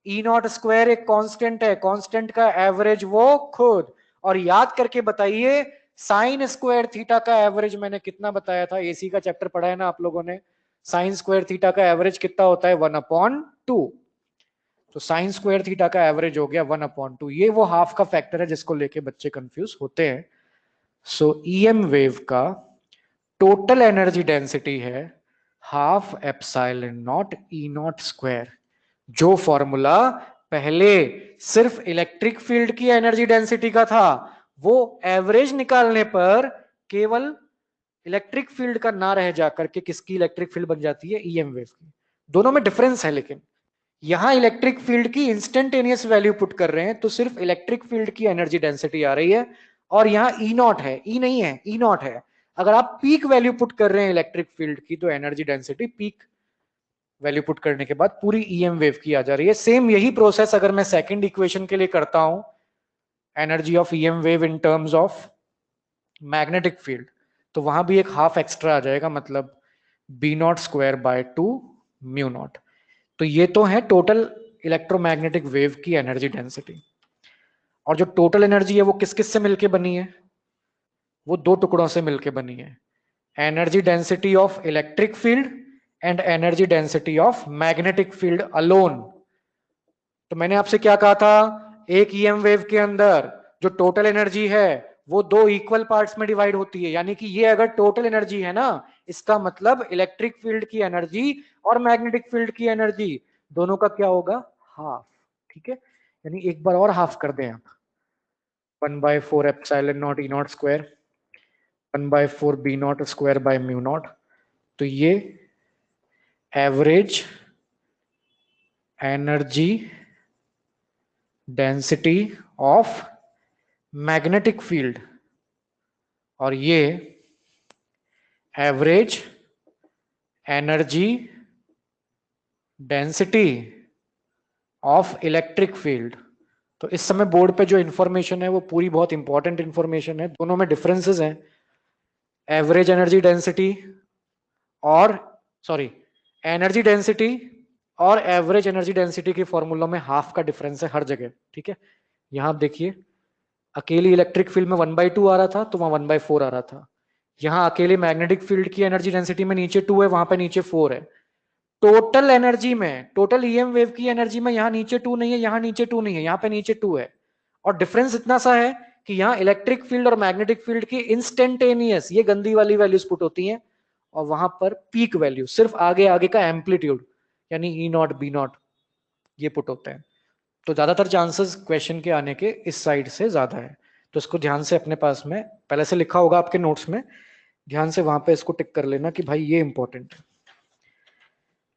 ई नॉट स्क्वायर एक कांस्टेंट है, कांस्टेंट का एवरेज वो खुद। और याद करके बताइए, साइन स्क्वायर थीटा का एवरेज मैंने कितना बताया था? एसी का चैप्टर पढ़ा है ना आप लोगों ने। साइन स्क्वायर थीटा का एवरेज कितना होता है? 1/2। तो साइन स्क्वायर थीटा का एवरेज हो गया 1/2। ये वो हाफ का फैक्टर है जिसको लेके बच्चे कंफ्यूज होते हैं। सो ईएम वेव का टोटल एनर्जी डेंसिटी है half epsilon naught E not square. जो फॉर्मूला पहले सिर्फ इलेक्ट्रिक फील्ड की एनर्जी डेंसिटी का था, वो एवरेज निकालने पर केवल इलेक्ट्रिक फील्ड का ना रह जाकर के किसकी इलेक्ट्रिक फील्ड बन जाती है? ईएम वेव की। दोनों में डिफरेंस है, लेकिन यहां इलेक्ट्रिक फील्ड की इंस्टेंटेनियस वैल्यू पुट कर रहे हैं तो सिर्फ इलेक्ट्रिक फील्ड की एनर्जी डेंसिटी आ रही है, और यहां ई नॉट है, ई नहीं है, ई नॉट है। अगर आप पीक वैल्यू पुट कर रहे हैं इलेक्ट्रिक फील्ड की, तो energy density peak value put करने के बाद पूरी ईएम वेव की आ जा रही है। सेम यही प्रोसेस अगर मैं सेकंड इक्वेशन के लिए करता हूं, energy of EM wave in terms of magnetic field, तो वहां भी एक हाफ एक्स्ट्रा आ जाएगा, मतलब B0² 2 म्यू नॉट। तो ये तो है टोटल इलेक्ट्रोमैग्नेटिक वेव की एनर्जी डेंसिटी। और जो टोटल एनर्जी है वो किस किस से मिलके बनी है? वो दो टुकड़ों से मिलके बनी है, energy density of electric field and energy density of magnetic field alone. तो मैंने आपसे क्या कहा था? एक ईएम वेव के अंदर जो टोटल एनर्जी है वो दो इक्वल पार्ट्स में डिवाइड होती है, यानी कि ये अगर टोटल एनर्जी है ना, इसका मतलब इलेक्ट्रिक फील्ड की एनर्जी और मैग्नेटिक फील्ड की एनर्जी दोनों का क्या होगा? हाफ। ठीक है, यानी एक बार और हाफ कर दें आप, 1/4 epsilon naught E not square 1/4 B0² bye mu not. तो ये average energy density of magnetic field, और ये average energy density of electric field. तो इस समय बोर्ड पे जो इंफॉर्मेशन है वो पूरी बहुत इंपॉर्टेंट इंफॉर्मेशन है। दोनों में डिफरेंसेस हैं। एवरेज एनर्जी डेंसिटी और सॉरी एनर्जी डेंसिटी और एवरेज एनर्जी डेंसिटी के फॉर्मूलों में हाफ का डिफरेंस है हर जगह। ठीक है, यहां आप देखिए, अकेली इलेक्ट्रिक फील्ड में 1/2 आ रहा था तो वहां 1/4 आ रहा था। यहां अकेले मैग्नेटिक फील्ड की एनर्जी डेंसिटी में नीचे 2 है, वहां पे नीचे 4 है। टोटल एनर्जी में, टोटल ईएम वेव की एनर्जी में यहां नीचे 2 नहीं है, यहां नीचे 2 नहीं है, यहां पे नीचे 2 है। और डिफरेंस इतना सा है कि यहां इलेक्ट्रिक फील्ड और मैग्नेटिक फील्ड की इंस्टेंटेनियस, ये गंदी वाली वैल्यूज पुट होती हैं, और वहां पर पीक वैल्यू सिर्फ आगे आगे का एम्पलीट्यूड, यानी ई नॉट बी नॉट, ये पुट होते हैं। तो ज्यादातर चांसेस क्वेश्चन के आने के इस साइड से ज्यादा है। तो इसको ध्यान से अपने पास में पहले से लिखा होगा आपके नोट्स में, ध्यान से वहां पे इसको टिक कर लेना कि भाई ये इंपॉर्टेंट है।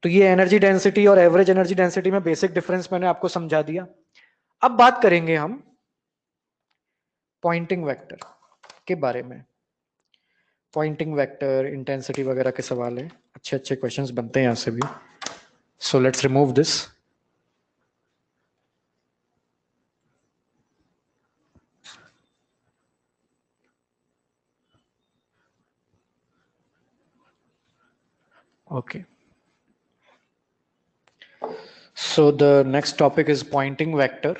तो ये एनर्जी डेंसिटी और एवरेज एनर्जी डेंसिटी में बेसिक डिफरेंस मैंने आपको समझा दिया। अब बात करेंगे हम पॉइंटिंग वेक्टर। के बारे में। पॉइंटिंग वेक्टर, इंटेंसिटी वगैरह के सवाल है, अच्छे अच्छे क्वेश्चंस बनते हैं यहाँ से भी। So let's remove this. Okay. So the next topic is Pointing vector.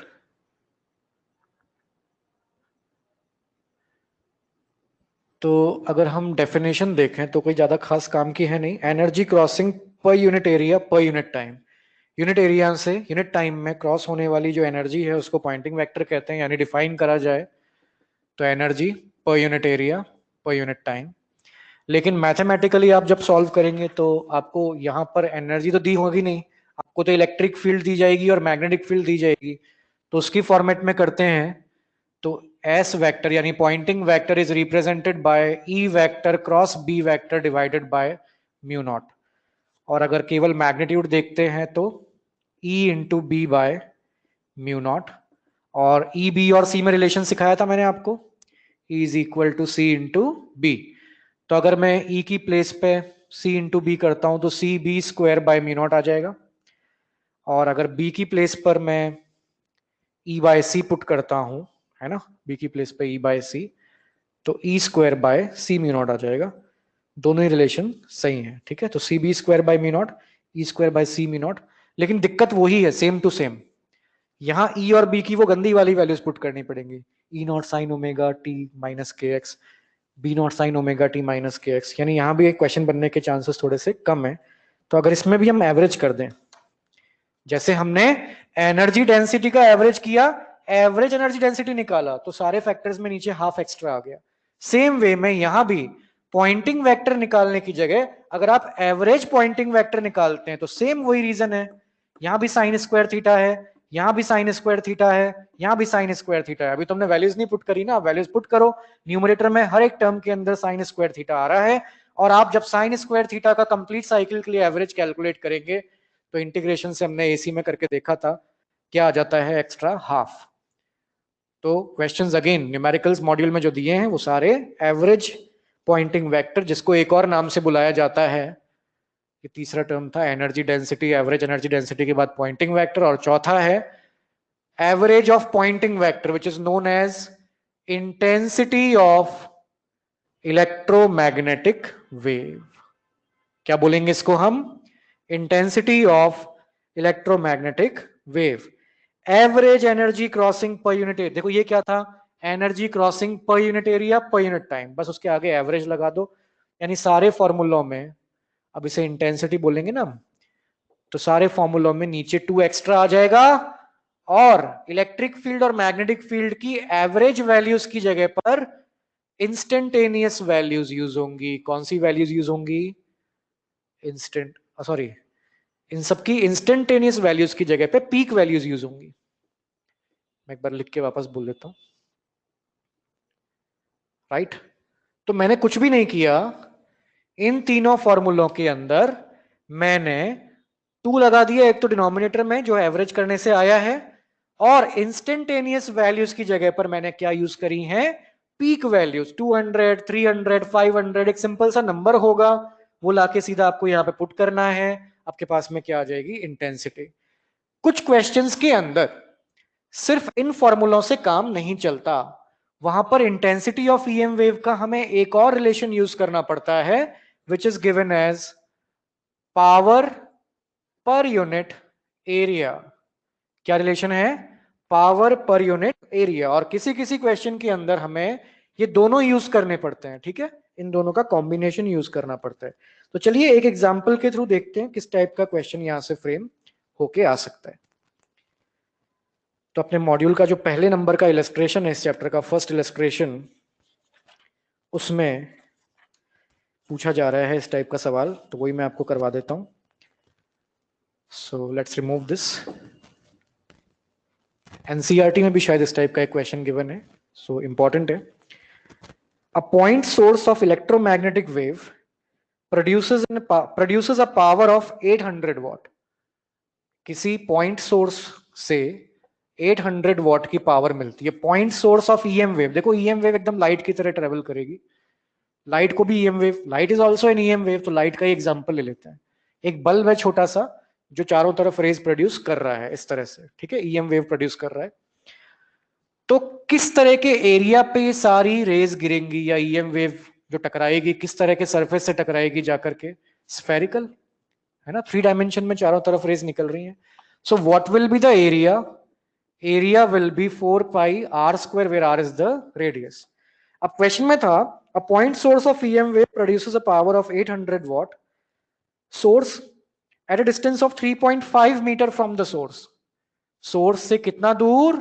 तो अगर हम डेफिनेशन देखें तो कोई ज्यादा खास काम की है नहीं। Energy crossing per unit area per unit time. Unit area से यूनिट टाइम में क्रॉस होने वाली जो एनर्जी है उसको पॉइंटिंग वेक्टर कहते हैं। यानी डिफाइन करा जाए तो एनर्जी पर unit area per unit time. लेकिन मैथमेटिकली आप जब सॉल्व करेंगे तो आपको यहाँ पर एनर्जी तो दी होगी नहीं, आपको तो इलेक्ट्रिक फील्ड दी जाएगी और मैग्नेटिक फील्ड दी जाएगी। तो उसकी फॉर्मेट में करते हैं तो एस वेक्टर यानी Poynting vector is represented by E vector cross B vector divided by mu naught. और अगर केवल मैग्नीट्यूड देखते हैं तो E into B by mu naught. और ई बी और सी में रिलेशन सिखाया था मैंने आपको, E is equal to C into B. तो अगर मैं E की प्लेस पे C इंटू बी करता हूं तो C B square by mu not आ जाएगा। और अगर B की प्लेस पर मैं E बाय सी पुट करता हूं, है ना, B की प्लेस पे E बाय सी, तो E square by C mu not आ जाएगा। दोनों ही रिलेशन सही है, ठीक है। तो C B square by mu not, E square by C mu not. लेकिन दिक्कत वही है, सेम टू सेम। यहाँ E और B की वो गंदी वाली वैल्यूज पुट करनी पड़ेंगी। E not sine omega T minus K X, B not sine omega T minus K X. यानी यहाँ भी एक क्वेश्चन बनने के चांसेस थोड़े से कम है। तो अगर इसमें भी हम एवरेज कर दें, जैसे हमने एनर्जी डेंसिटी का एवरेज किया, एवरेज एनर्जी डेंसिटी निकाला, तो सारे फैक्टर्स में नीचे हाफ एक्स्ट्रा आ गया। सेम वे में यहां भी पॉइंटिंग वेक्टर निकालने की जगह अगर आप एवरेज पॉइंटिंग वेक्टर निकालते हैं तो सेम वही रीजन है। यहां भी साइन स्क्वायर थीटा है, यहां भी साइन स्क्वायर थीटा है, यहां भी साइन स्क्वायर थीटा है। अभी तुमने वैल्यूज नहीं पुट करी ना, वैल्यूज पुट करो। न्यूमरेटर में हर एक टर्म के अंदर साइन स्क्वायर थीटा आ रहा है। और आप जब साइन स्क्वायर थीटा का कंप्लीट साइकिल के लिए एवरेज कैलकुलेट करेंगे तो इंटीग्रेशन से हमने एसी में करके देखा था, क्या आ जाता है, एक्स्ट्रा हाफ। तो क्वेश्चंस अगेन न्यूमेरिकल्स मॉड्यूल में जो दिए हैं वो सारे एवरेज पॉइंटिंग वेक्टर, जिसको एक और नाम से बुलाया जाता है, ये तीसरा टर्म था energy density, average energy density के बाद पॉइंटिंग वेक्टर, और चौथा है average of Poynting vector which is known as intensity of electromagnetic wave. क्या बोलेंगे इसको हम, intensity of electromagnetic wave. Average energy crossing per unit area, देखो ये क्या था, energy crossing per unit area per unit time, बस उसके आगे एवरेज लगा दो। यानी सारे फॉर्मूलों में, अब इसे इंटेंसिटी बोलेंगे ना, तो सारे फॉर्मूलों में नीचे 2 एक्स्ट्रा आ जाएगा। और इलेक्ट्रिक फील्ड और मैग्नेटिक फील्ड की एवरेज वैल्यूज की जगह पर इंस्टेंटेनियस वैल्यूज यूज होंगी। कौन सी वैल्यूज यूज होंगी, इंस्टेंट, सॉरी, इन सबकी इंस्टेंटेनियस वैल्यूज की जगह पे पीक वैल्यूज यूज होंगी। मैं एक बार लिख के वापस बोल देता हूं, राइट। तो मैंने कुछ भी नहीं किया, इन तीनों फॉर्मूलों के अंदर मैंने 2 लगा दिया, एक तो डिनोमिनेटर में जो एवरेज करने से आया है, और इंस्टेंटेनियस वैल्यूज की जगह पर मैंने क्या यूज करी है, पीक वैल्यूज। 200, 300, 500, एक सिंपल सा नंबर होगा, वो लाके सीधा आपको यहां पे पुट करना है, आपके पास में क्या आ जाएगी, इंटेंसिटी। कुछ क्वेश्चंस के अंदर सिर्फ इन फॉर्मूलों से काम नहीं चलता, वहां पर इंटेंसिटी ऑफ ईएम वेव का हमें एक और रिलेशन यूज करना पड़ता है, which is given as power per unit area. क्या रिलेशन है, पावर पर यूनिट एरिया। और किसी किसी क्वेश्चन के अंदर हमें ये दोनों यूज करने पड़ते हैं, ठीक है, इन दोनों का कॉम्बिनेशन यूज करना पड़ता है। तो चलिए एक एग्जांपल के थ्रू देखते हैं किस टाइप का क्वेश्चन यहां से फ्रेम होके आ सकता है। तो अपने मॉड्यूल का जो पहले नंबर का इलस्ट्रेशन है, इस चैप्टर का फर्स्ट इलस्ट्रेशन, उसमें पूछा जा रहा है इस टाइप का सवाल, तो वही मैं आपको करवा देता हूं। So let's remove this. NCERT में भी शायद इस टाइप का एक क्वेश्चन गिवन है, सो इंपॉर्टेंट है। A point source of electromagnetic wave produces a power of 800 watt। किसी पॉइंट सोर्स से 800 वॉट की पावर मिलती है। Point source of EM wave, देखो ईएम वेव एकदम लाइट की तरह ट्रेवल करेगी, लाइट को भी EM wave, light is also an EM wave, तो लाइट का एग्जांपल ले लेते हैं। एक बल्ब है छोटा सा जो चारों तरफ रेज प्रोड्यूस कर रहा है इस तरह से, ठीक है, ईएम वेव प्रोड्यूस कर रहा है। तो किस तरह के एरिया पे ये सारी रेज गिरेंगी या ईएम वेव जो टकराएगी किस तरह के सरफेस से टकराएगी जाकर के? स्फेरिकल, है ना, 3 डायमेंशन में चारों तरफ रेज निकल रही हैं। So what will be the area? Area will be 4 pi are square where r is the radius. अब क्वेश्चन में था a point source of EM wave produces a power of 800 watt source at a distance of 3.5 meter from the source। Source से कितना दूर?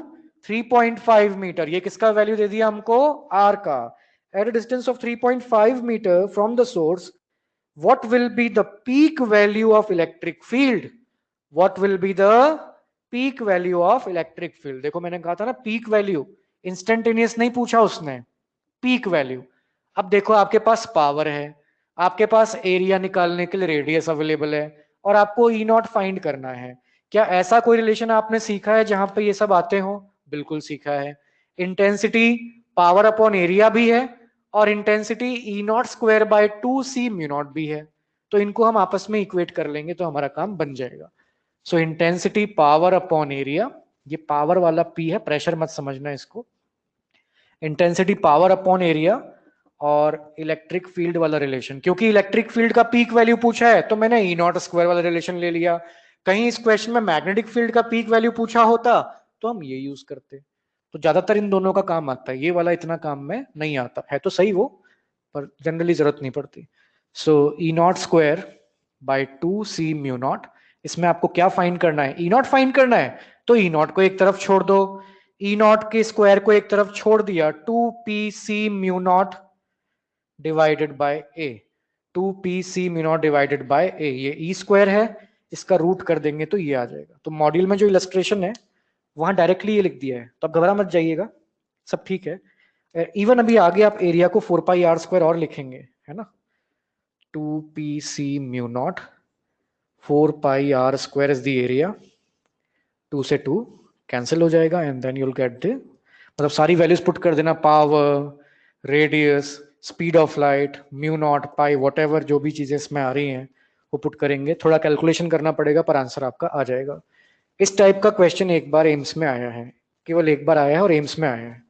3.5 metre. ये किसका value दे दिया हमको? आर का। At a distance of 3.5 metre from the source what will be the peak value of electric field? What will be the peak value of electric field? देखो मैंने कहा था ना पीक वैल्यू, इंस्टेंटेनियस नहीं पूछा उसने, पीक वैल्यू। अब देखो आपके पास पावर है, आपके पास एरिया निकालने के लिए रेडियस अवेलेबल है, और आपको ई नॉट फाइंड करना है। क्या ऐसा कोई रिलेशन आपने सीखा है जहां पे ये सब आते हो? बिल्कुल सीखा है। इंटेंसिटी पावर अपॉन एरिया भी है, और intensity E not square by 2c mu not भी है। तो इनको हम आपस में इक्वेट कर लेंगे तो हमारा काम बन जाएगा। सो इंटेंसिटी पावर अपॉन एरिया, ये पावर वाला पी है, प्रेशर मत समझना इसको। इंटेंसिटी पावर अपॉन एरिया और इलेक्ट्रिक फील्ड वाला रिलेशन, क्योंकि इलेक्ट्रिक फील्ड का पीक वैल्यू पूछा है तो मैंने ई नॉट स्क्वायर वाला रिलेशन ले लिया। कहीं इस क्वेश्चन में मैग्नेटिक फील्ड का पीक वैल्यू पूछा होता तो हम ये यूज करते। तो ज्यादातर इन दोनों का काम आता है, ये वाला इतना काम में नहीं आता है, तो सही वो, पर जनरली जरूरत नहीं पड़ती। So E not square by 2c mu not, इसमें आपको क्या फाइंड करना है? ई नॉट फाइंड करना है, तो ई नॉट को एक तरफ छोड़ दो, ई नॉट के स्क्वायर को एक तरफ छोड़ दिया, 2pc mu not divided by A, 2pc mu not divided by A, ये ई स्क्वायर है, इसका रूट कर देंगे तो ये आ जाएगा। तो मॉड्यूल में जो इलस्ट्रेशन है वहां डायरेक्टली ये लिख दिया है, तो आप घबरा मत जाइएगा, सब ठीक है। इवन अभी आगे आप एरिया को 4 पाई आर स्क्वायर और लिखेंगे, है ना, 2pc mu naught 4 pi are square is the area, 2 से 2 कैंसिल हो जाएगा, and then you'll get the, मतलब सारी वैल्यूज पुट कर देना, power, radius, speed of light, mu naught, pi, what जो भी चीजें इसमें आ रही हैं वो पुट करेंगे। थोड़ा कैलकुलेशन करना पड़ेगा पर आंसर आपका आ जाएगा। इस टाइप का क्वेश्चन एक बार एम्स में आया है, केवल एक बार आया है और एम्स में आया है,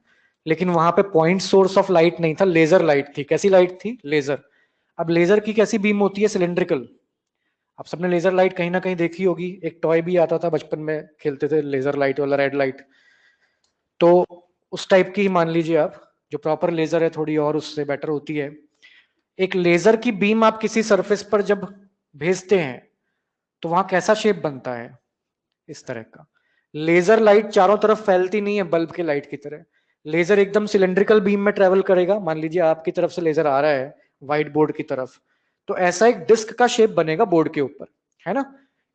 लेकिन वहां पे पॉइंट सोर्स ऑफ लाइट नहीं था, लेजर लाइट थी। कैसी लाइट थी? लेजर। अब लेजर की कैसी बीम होती है? सिलेंड्रिकल। आप सबने लेजर लाइट कहीं ना कहीं देखी होगी, एक टॉय भी आता था बचपन में, खेलते थे लेजर लाइट वाला, रेड लाइट, तो उस टाइप की ही मान लीजिए आप, जो प्रॉपर लेजर है थोड़ी और उससे बेटर होती है। एक लेजर की बीम आप किसी सरफेस पर जब भेजते हैं तो वहां कैसा शेप बनता है? इस तरह का। लेजर लाइट चारों तरफ फैलती नहीं है बल्ब के लाइट की तरह, लेजर एकदम सिलेंड्रिकल बीम में ट्रेवल करेगा। मान लीजिए आपकी तरफ से लेजर आ रहा है व्हाइट बोर्ड की तरफ, तो ऐसा एक डिस्क का शेप बनेगा बोर्ड के ऊपर, है ना।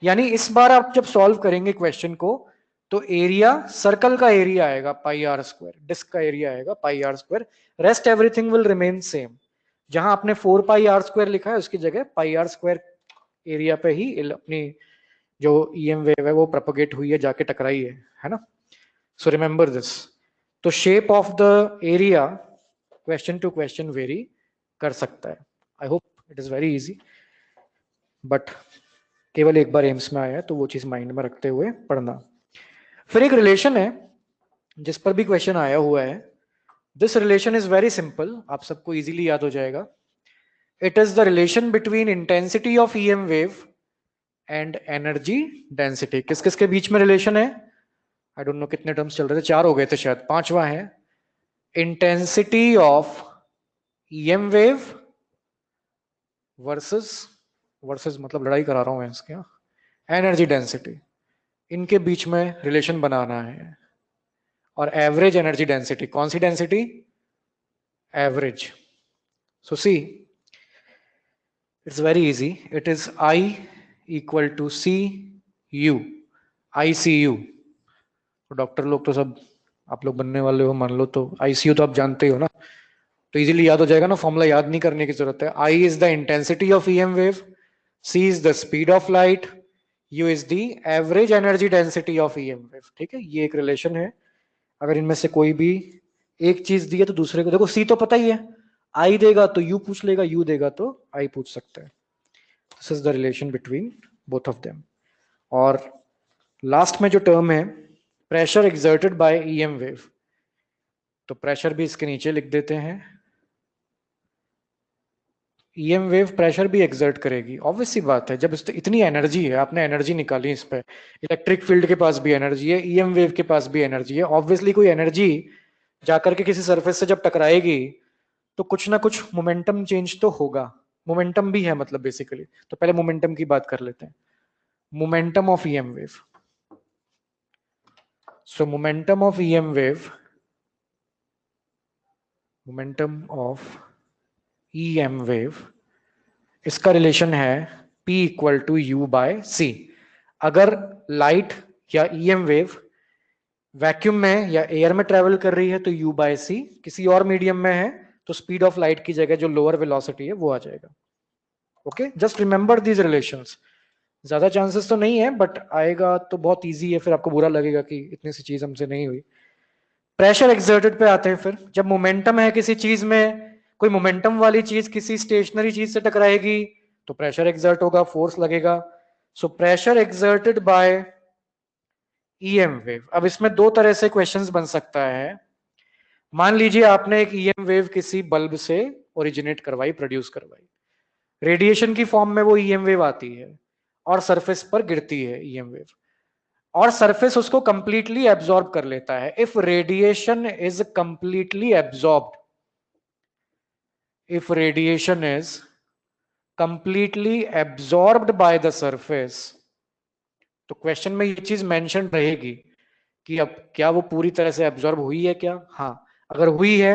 यानी इस बार आप जब सॉल्व करेंगे क्वेश्चन को तो एरिया, सर्कल का एरिया आएगा पाई आर स्क्वायर, डिस्क का एरिया आएगा pi are square, rest everything will remain same. जहां आपने 4 पाई आर स्क्वायर लिखा है उसकी जगह पाई आर स्क्वायर एरिया पे ही अपनी जो ईएम वेव है वो प्रोपगेट हुई है, जाके टकराई है ना। So remember this. तो shape of the area question to question vary कर सकता है। I hope it is very easy, but केवल एक बार एम्स में आया है तो वो चीज माइंड में रखते हुए पढ़ना। फिर एक रिलेशन है जिस पर भी क्वेश्चन आया हुआ है, this relation is very simple, आप सबको इजीली याद हो जाएगा। It is the relation between intensity of EM wave and energy density. किस किस के बीच में रिलेशन है? आई डोंट नो कितने टर्म्स चल रहे थे, 4 हो गए थे शायद, 5वां है। Intensity of EM wave versus, versus मतलब लड़ाई करा रहा हूं इसके, एनर्जी डेंसिटी, इनके बीच में रिलेशन बनाना है। और एवरेज एनर्जी डेंसिटी, कौन सी density? Average. So see it's very easy, it is I equal to C U, ICU। तो डॉक्टर लोग तो सब आप लोग बनने वाले हो मान लो, तो ICU तो आप जानते हो ना, तो इजीली याद हो जाएगा ना, फॉर्मूला याद नहीं करने की जरूरत है। I is the intensity of EM wave, C is the speed of light, U is the average energy density of EM wave. ठीक है, ये एक रिलेशन है। अगर इनमें से कोई भी एक चीज दी है तो दूसरे को, देखो सी तो पता ही है, आई देगा तो यू पूछ लेगा, यू देगा तो आई पूछ सकता है। This is the relation between both of them. और लास्ट में जो टर्म है pressure exerted by EM wave, तो प्रेशर भी इसके नीचे लिख देते हैं। ईएम वेव प्रेशर भी एक्सर्ट करेगी, ऑब्वियस सी बात है, जब इतनी एनर्जी है, आपने एनर्जी निकाली इस पे, इलेक्ट्रिक फील्ड के पास भी एनर्जी है, ईएम वेव के पास भी एनर्जी है, ऑब्वियसली कोई एनर्जी जाकर के किसी सरफेस से जब टकराएगी तो कुछ ना कुछ मोमेंटम चेंज तो होगा। मोमेंटम भी है मतलब बेसिकली, तो पहले मोमेंटम की बात कर लेते हैं। Momentum of EM wave, so momentum of EM wave, momentum of EM wave, इसका रिलेशन है P equal to U by C. अगर लाइट या ईएम वेव वैक्यूम में या एयर में ट्रेवल कर रही है तो U बाय सी, किसी और मीडियम में है तो स्पीड ऑफ लाइट की जगह जो लोअर वेलोसिटी है वो आ जाएगा। Okay, just remember these relations. ज्यादा चांसेस तो नहीं है बट आएगा तो बहुत इजी है, फिर आपको बुरा लगेगा कि इतनी सी चीज हमसे नहीं हुई। प्रेशर एक्सर्टेड पे आते हैं। फिर जब मोमेंटम है किसी चीज में, कोई मोमेंटम वाली चीज किसी स्टेशनरी चीज से टकराएगी तो प्रेशर एक्सर्ट होगा, फोर्स लगेगा। So pressure exerted by EM wave. अब इसमें दो तरह से क्वेश्चंस बन सकता है। मान लीजिए आपने एक ईएम वेव किसी बल्ब से ओरिजिनेट करवाई, प्रोड्यूस करवाई, रेडिएशन की फॉर्म में वो ईएम वेव आती है और सरफेस पर गिरती है ईएम वेव, और सरफेस उसको कंप्लीटली एब्जॉर्ब कर लेता है। If radiation is completely absorbed, if radiation is completely absorbed by the surface, तो क्वेश्चन में ये चीज मेंशन रहेगी कि अब क्या वो पूरी तरह से एब्जॉर्ब हुई है क्या। हाँ, अगर हुई है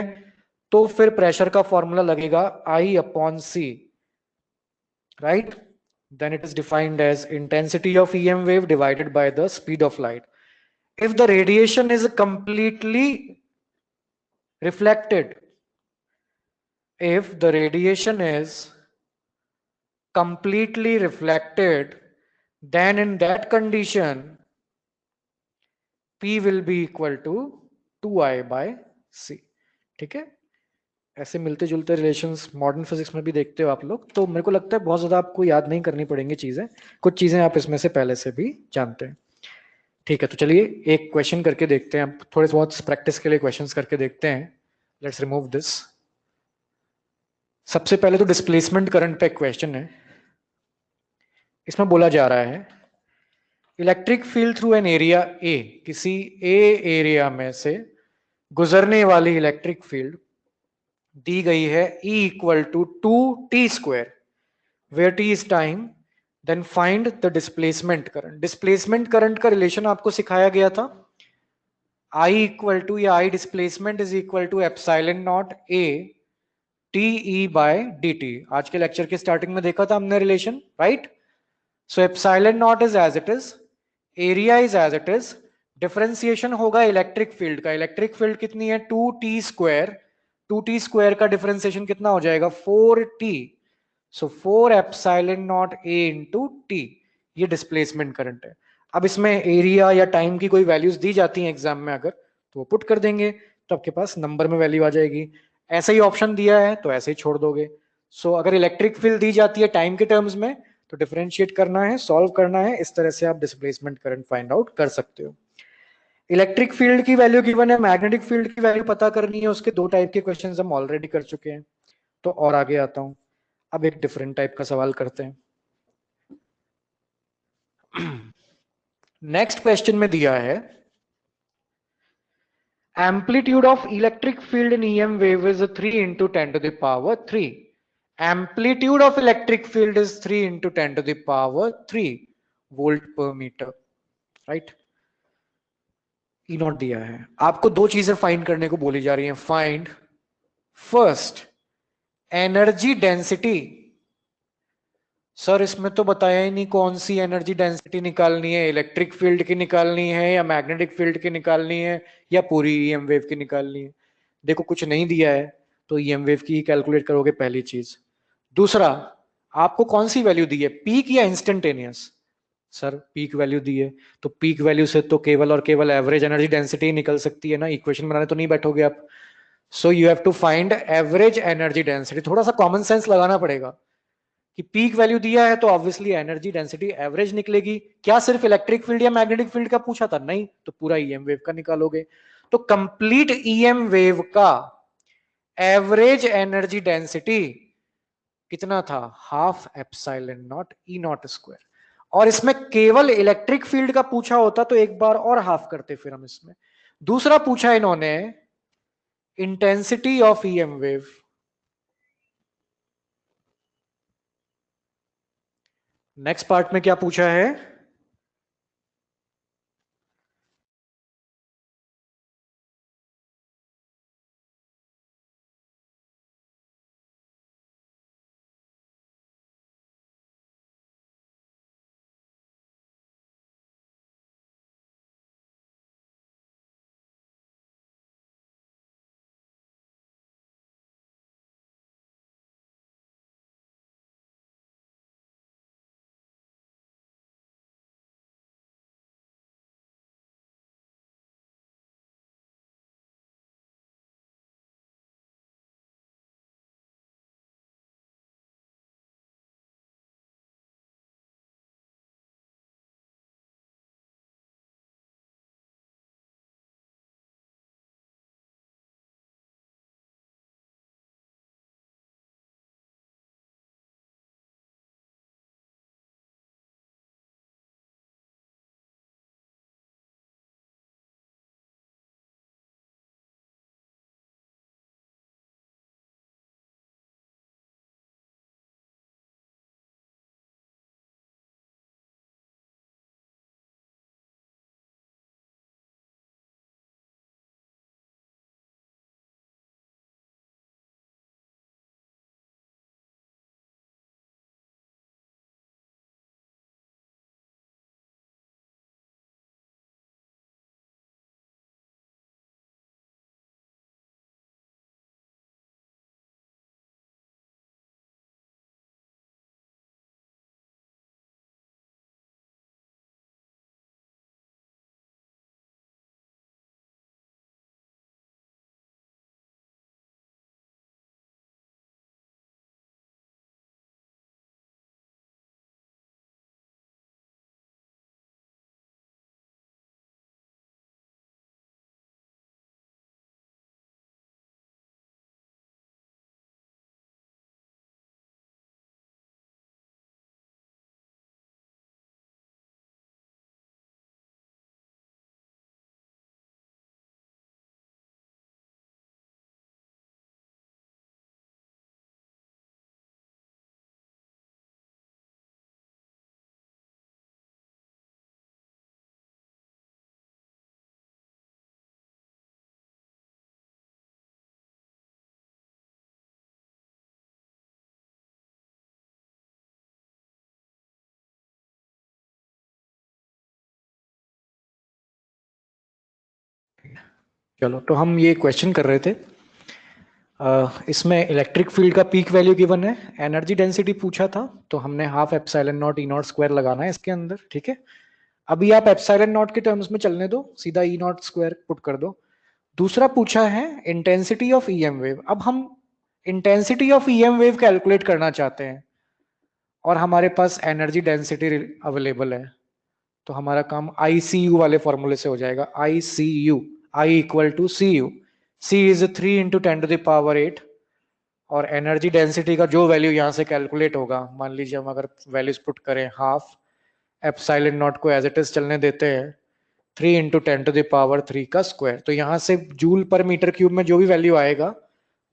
तो फिर प्रेशर का फॉर्मूला लगेगा I upon C, right. then it is defined as intensity of EM wave divided by the speed of light. If the radiation is completely reflected, if the radiation is completely reflected, then in that condition P will be equal to 2I by C। ठीक है, ऐसे मिलते जुलते relations modern physics में भी देखते हो आप लोग, तो मेरे को लगता है बहुत ज्यादा आपको याद नहीं करनी पड़ेंगी चीजें, कुछ चीजें आप इसमें से पहले से भी जानते हैं। ठीक है, तो चलिए एक क्वेश्चन करके देखते हैं, थोड़े बहुत प्रैक्टिस के लिए क्वेश्चंस करके देखते हैं। Let's remove this. सबसे पहले तो डिस्प्लेसमेंट करंट पे क्वेश्चन है। इसमें बोला जा रहा है electric field through an area A, किसी ए एरिया में से गुजरने वाली इलेक्ट्रिक फील्ड दी गई है E equal to 2t², where t is time, then find the displacement current. Displacement current का रिलेशन आपको सिखाया गया था, I इक्वल टू या I displacement is equal to epsilon naught A TE by dt। आज के लेक्चर के starting में देखा था हमने relation, right. So epsilon naught is as it is, area is as it is, differentiation होगा electric field का। इलेक्ट्रिक फील्ड कितनी है 2t², 2t² का डिफरेंशिएशन कितना हो जाएगा 4t, so 4 epsilon naught a into T, ये डिस्प्लेसमेंट करंट है। अब इसमें एरिया या टाइम की कोई वैल्यूज दी जाती हैं एग्जाम में अगर, तो वो पुट कर देंगे तो आपके पास नंबर में वैल्यू आ जाएगी। ऐसा ही ऑप्शन दिया है तो ऐसे ही छोड़ दोगे। सो अगर इलेक्ट्रिक फील्ड दी जाती है टाइम के टर्म्स में तो डिफरेंशिएट करना है, सॉल्व करना है, इस तरह से आप डिस्प्लेसमेंट करंट फाइंड आउट कर सकते हो। इलेक्ट्रिक फील्ड की वैल्यू गिवन है, मैग्नेटिक फील्ड की वैल्यू पता करनी है, उसके दो टाइप के क्वेश्चंस हम ऑलरेडी कर चुके हैं। तो और आगे आता हूं, अब एक डिफरेंट टाइप का सवाल करते हैं। नेक्स्ट क्वेश्चन में दिया है amplitude of electric field in EM wave is 3 into 10 to the power 3। Amplitude of electric field is 3 into 10 to the power 3 volt per metre, right. E naught दिया है, आपको दो चीजें फाइंड करने को बोली जा रही हैं। Find first energy density. Sir इसमें तो बताया ही नहीं कौन सी एनर्जी डेंसिटी निकालनी है, इलेक्ट्रिक फील्ड की निकालनी है या मैग्नेटिक फील्ड की निकालनी है या पूरी ईएम वेव की निकालनी है। देखो कुछ नहीं दिया है तो ईएम वेव की कैलकुलेट करोगे पहली चीज। दूसरा, आपको कौन सी वैल्यू दी है, पीक या इंस्टेंटेनियस। सर पीक वैल्यू दी है, तो पीक वैल्यू से तो केवल और केवल एवरेज एनर्जी डेंसिटी निकल सकती है ना, इक्वेशन बनाने तो नहीं बैठोगे आप। So you have to find average energy density, थोड़ा सा कॉमन सेंस लगाना पड़ेगा कि पीक वैल्यू दिया है तो ऑब्वियसली एनर्जी डेंसिटी एवरेज निकलेगी। क्या सिर्फ इलेक्ट्रिक फील्ड या मैग्नेटिक फील्ड का पूछा था? नहीं, तो पूरा ईएम वेव का निकालोगे। तो कंप्लीट ईएम वेव का एवरेज एनर्जी डेंसिटी कितना था? Half epsilon naught E not square. और इसमें केवल इलेक्ट्रिक फील्ड का पूछा होता तो एक बार और हाफ करते फिर हम इसमें। दूसरा पूछा इन्होंने intensity of EM wave. Next part में क्या पूछा है? चलो, तो हम ये क्वेश्चन कर रहे थे। इसमें इलेक्ट्रिक फील्ड का पीक वैल्यू गिवन है, एनर्जी डेंसिटी पूछा था, तो हमने half epsilon naught E not square लगाना है इसके अंदर, ठीक है। अभी आप एप्सिलॉन नॉट के टर्म्स में चलने दो, सीधा ई नॉट स्क्वायर पुट कर दो। दूसरा पूछा है इंटेंसिटी ऑफ ईएम वेव। अब हम intensity of EM wave calculate करना चाहते हैं और हमारे पास एनर्जी डेंसिटी अवेलेबल है, तो हमारा काम आईसीयू वाले फॉर्मूले से हो जाएगा। ICU, I equal to C U. C is 3 × 10⁸ और एनर्जी डेंसिटी का जो वैल्यू यहां से कैलकुलेट होगा, मान लीजिए हम अगर वैल्यूज पुट करें, हाफ एप्सिलॉन नॉट को एज इट इज चलने देते हैं, 3 × 10⁻³ का स्क्वायर, तो यहां से जूल पर मीटर क्यूब में जो भी वैल्यू आएगा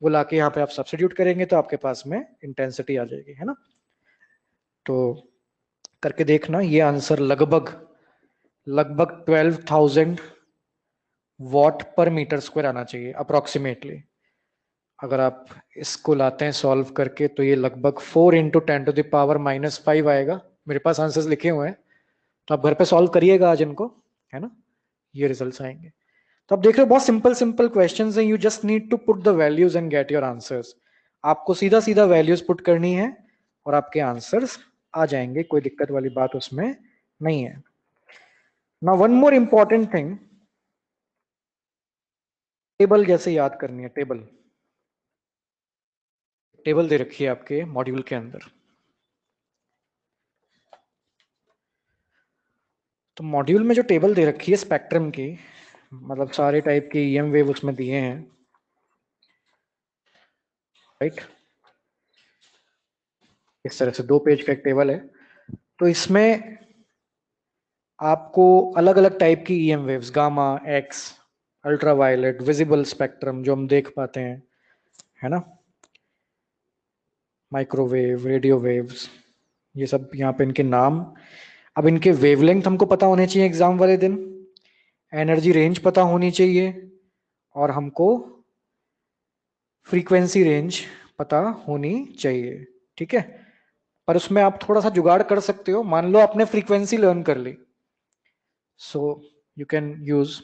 वो लाके यहाँ पे आप सब्स्टिट्यूट करेंगे तो आपके पास में इंटेंसिटी आ जाएगी, है ना। तो करके देखना, ये आंसर लगभग लगभग 12,000 वॉट पर मीटर स्क्वायर आना चाहिए अप्रोक्सीमेटली। अगर आप इसको लाते हैं सॉल्व करके तो ये लगभग 4 × 10⁻⁻5 आएगा। मेरे पास आंसर्स लिखे हुए हैं, तो आप घर पे सॉल्व करिएगा आज इनको, है ना। ये रिजल्ट्स आएंगे। तो आप देख रहे हो बहुत सिंपल सिंपल क्वेश्चंस हैं, you just need to put the values and get your answers. आपको सीधा सीधा वैल्यूज पुट करनी है और आपके आंसर्स आ जाएंगे, कोई दिक्कत वाली बात उसमें नहीं है। Now one more important thing, table जैसे याद करनी है। टेबल टेबल दे रखी है आपके मॉड्यूल के अंदर। तो मॉड्यूल में जो टेबल दे रखी है स्पेक्ट्रम की, मतलब सारे टाइप के ईएम वेव उसमें दिए हैं, राइट। इस तरह से 2 पेज का एक टेबल है। तो इसमें आपको अलग अलग टाइप की EM waves, gamma, x, ultraviolet, visible spectrum जो हम देख पाते हैं, है ना, माइक्रोवेव, रेडियो वेव्स, ये सब यहाँ पे इनके नाम। अब इनके वेवलेंथ हमको पता होने चाहिए एग्जाम वाले दिन, एनर्जी रेंज पता होनी चाहिए, और हमको फ्रीक्वेंसी रेंज पता होनी चाहिए, ठीक है। पर उसमें आप थोड़ा सा जुगाड़ कर सकते हो। मान लो आपने फ्रीक्वेंसी लर्न कर ली, so you can use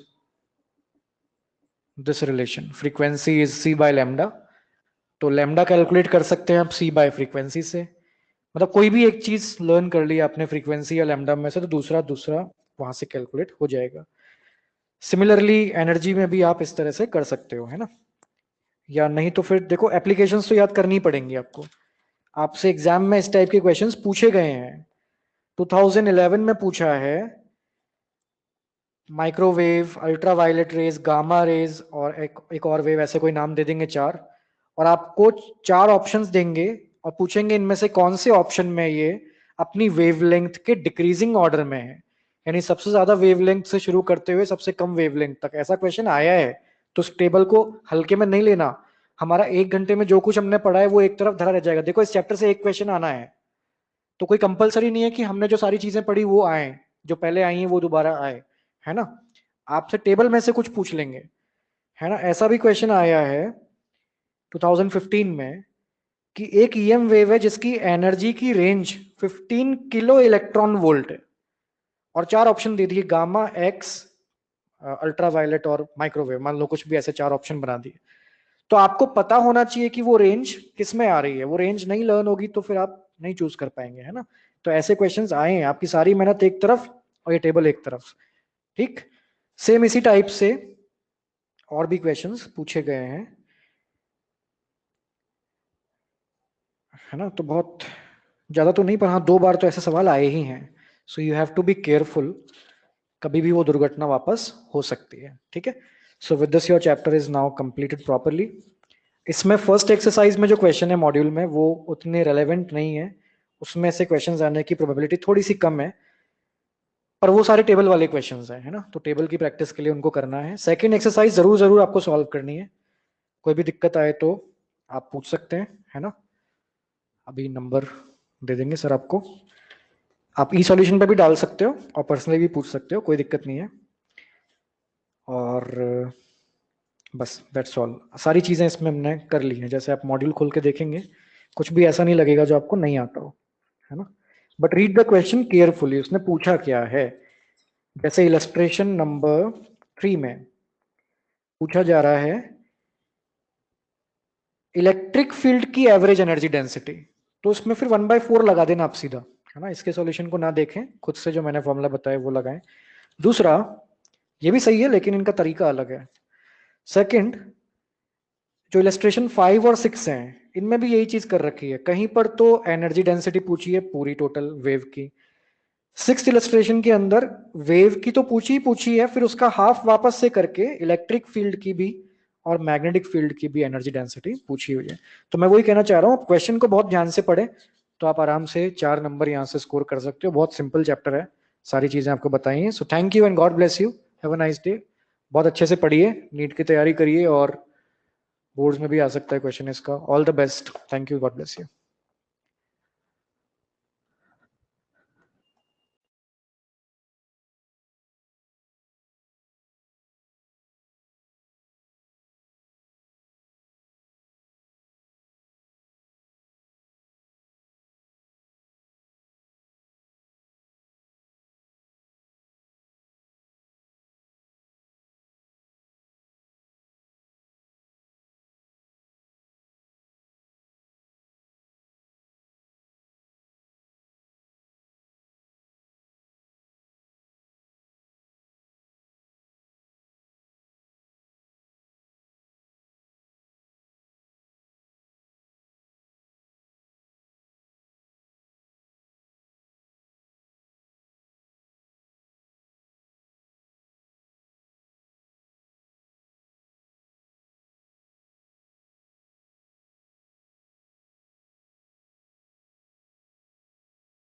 this relation, frequency is C by lambda. तो लैम्डा कैलकुलेट कर सकते हैं आप सी बाय फ्रीक्वेंसी से। मतलब कोई भी एक चीज लर्न कर ली आपने फ्रीक्वेंसी या लैम्डा में से, तो दूसरा दूसरा वहां से कैलकुलेट हो जाएगा। सिमिलरली एनर्जी में भी आप इस तरह से कर सकते हो, है ना। या नहीं तो फिर देखो, एप्लीकेशंस तो याद करनी पड़ेंगी आपको। आपसे एग्जाम में इस टाइप के क्वेश्चंस पूछे गए हैं। 2011 में पूछा है microwave, ultraviolet rays, gamma rays, और एक और वेव, ऐसे कोई नाम दे देंगे 4, और आपको 4 ऑप्शंस देंगे और पूछेंगे इनमें से कौन से ऑप्शन में ये अपनी वेवलेंथ के डिक्रीजिंग ऑर्डर में है, यानी सबसे ज्यादा वेवलेंथ से शुरू करते हुए सबसे कम वेवलेंथ तक। ऐसा क्वेश्चन आया है, तो उस टेबल को हल्के में नहीं लेना। हमारा 1 घंटे में जो कुछ हमने पढ़ा है वो एक तरफ धरा रह जाएगा। देखो इस चैप्टर से एक क्वेश्चन आना है, तो कोई कंपलसरी नहीं है कि हमने जो सारी चीजें पढ़ी वो आए, जो पहले आई हैं वो दोबारा आए, है ना। आपसे टेबल में से कुछ पूछ लेंगे, है ना। ऐसा भी क्वेश्चन आया है 2015 में कि एक ईएम वेव है जिसकी एनर्जी की रेंज 15 किलो इलेक्ट्रॉन वोल्ट है, और 4 ऑप्शन दे दिए, गामा, एक्स, अल्ट्रावायलेट और माइक्रोवेव। मान लो कुछ भी ऐसे 4 ऑप्शन बना दिए। तो आपको पता होना चाहिए कि वो रेंज किस में आ रही है। वो रेंज नहीं लर्न होगी तो फिर आप नहीं चूज कर पाएंगे, है ना। तो ऐसे क्वेश्चंस आए हैं, आपकी सारी मेहनत एक तरफ और ये टेबल एक तरफ, ठीक। सेम इसी टाइप से और भी क्वेश्चंस पूछे गए हैं, है ना। तो बहुत ज्यादा तो नहीं, पर हाँ 2 बार तो ऐसे सवाल आए ही हैं। So you have to be careful, कभी भी वो दुर्घटना वापस हो सकती है, ठीक है। So with this your chapter is now completed properly. इसमें फर्स्ट एक्सरसाइज में जो क्वेश्चन है मॉड्यूल में वो उतने रेलेवेंट नहीं है, उसमें से क्वेश्चंस आने की प्रोबेबिलिटी थोड़ी सी कम है, पर वो सारे टेबल वाले क्वेश्चंस हैं, है ना। तो टेबल की प्रैक्टिस के लिए उनको करना है। सेकंड एक्सरसाइज जरूर जरूर आपको सॉल्व करनी है। कोई भी दिक्कत आए तो आप पूछ सकते हैं, है ना। अभी नंबर दे देंगे सर आपको, आप ई सॉल्यूशन पे भी डाल सकते हो और पर्सनली भी पूछ सकते हो, कोई दिक्कत नहीं है। और बस दैट्स ऑल, सारी चीजें इसमें हमने कर ली हैं। जैसे आप मॉड्यूल खोल के देखेंगे, कुछ भी ऐसा नहीं लगेगा जो आपको नहीं आता हो, है ना। But read the question carefully, उसने पूछा क्या है। जैसे इलस्ट्रेशन नंबर 3 में पूछा जा रहा है इलेक्ट्रिक फील्ड की एवरेज एनर्जी डेंसिटी, तो उसमें फिर 1/4 लगा देना आप सीधा, है ना। इसके सॉल्यूशन को ना देखें, खुद से जो मैंने फॉर्मूला बताया वो लगाएं। दूसरा, ये भी सही है लेकिन इनका तरीका अलग है। सेकंड, जो इलस्ट्रेशन 5 और 6 हैं इनमें भी यही चीज कर रखी है। कहीं पर तो एनर्जी डेंसिटी पूछी है पूरी टोटल वेव की, 6th इलस्ट्रेशन के अंदर वेव की तो पूछी है, फिर उसका हाफ वापस से करके इलेक्ट्रिक फील्ड की भी और मैग्नेटिक फील्ड की भी एनर्जी डेंसिटी पूछी हुई है। तो मैं वही कहना चाह रहा हूँ, क्वेश्चन को बहुत ध्यान से पढ़े तो आप आराम से 4 नंबर यहाँ से स्कोर कर सकते हो। बहुत सिंपल चैप्टर है, सारी चीजें आपको बताई हैं। So thank you and God bless you, have a nice day. बहुत अच्छे से पढ़िए, नीट की तैयारी करिए, और बोर्ड्स में भी आ सकता है क्वेश्चन इसका। All the best, thank you, God bless you.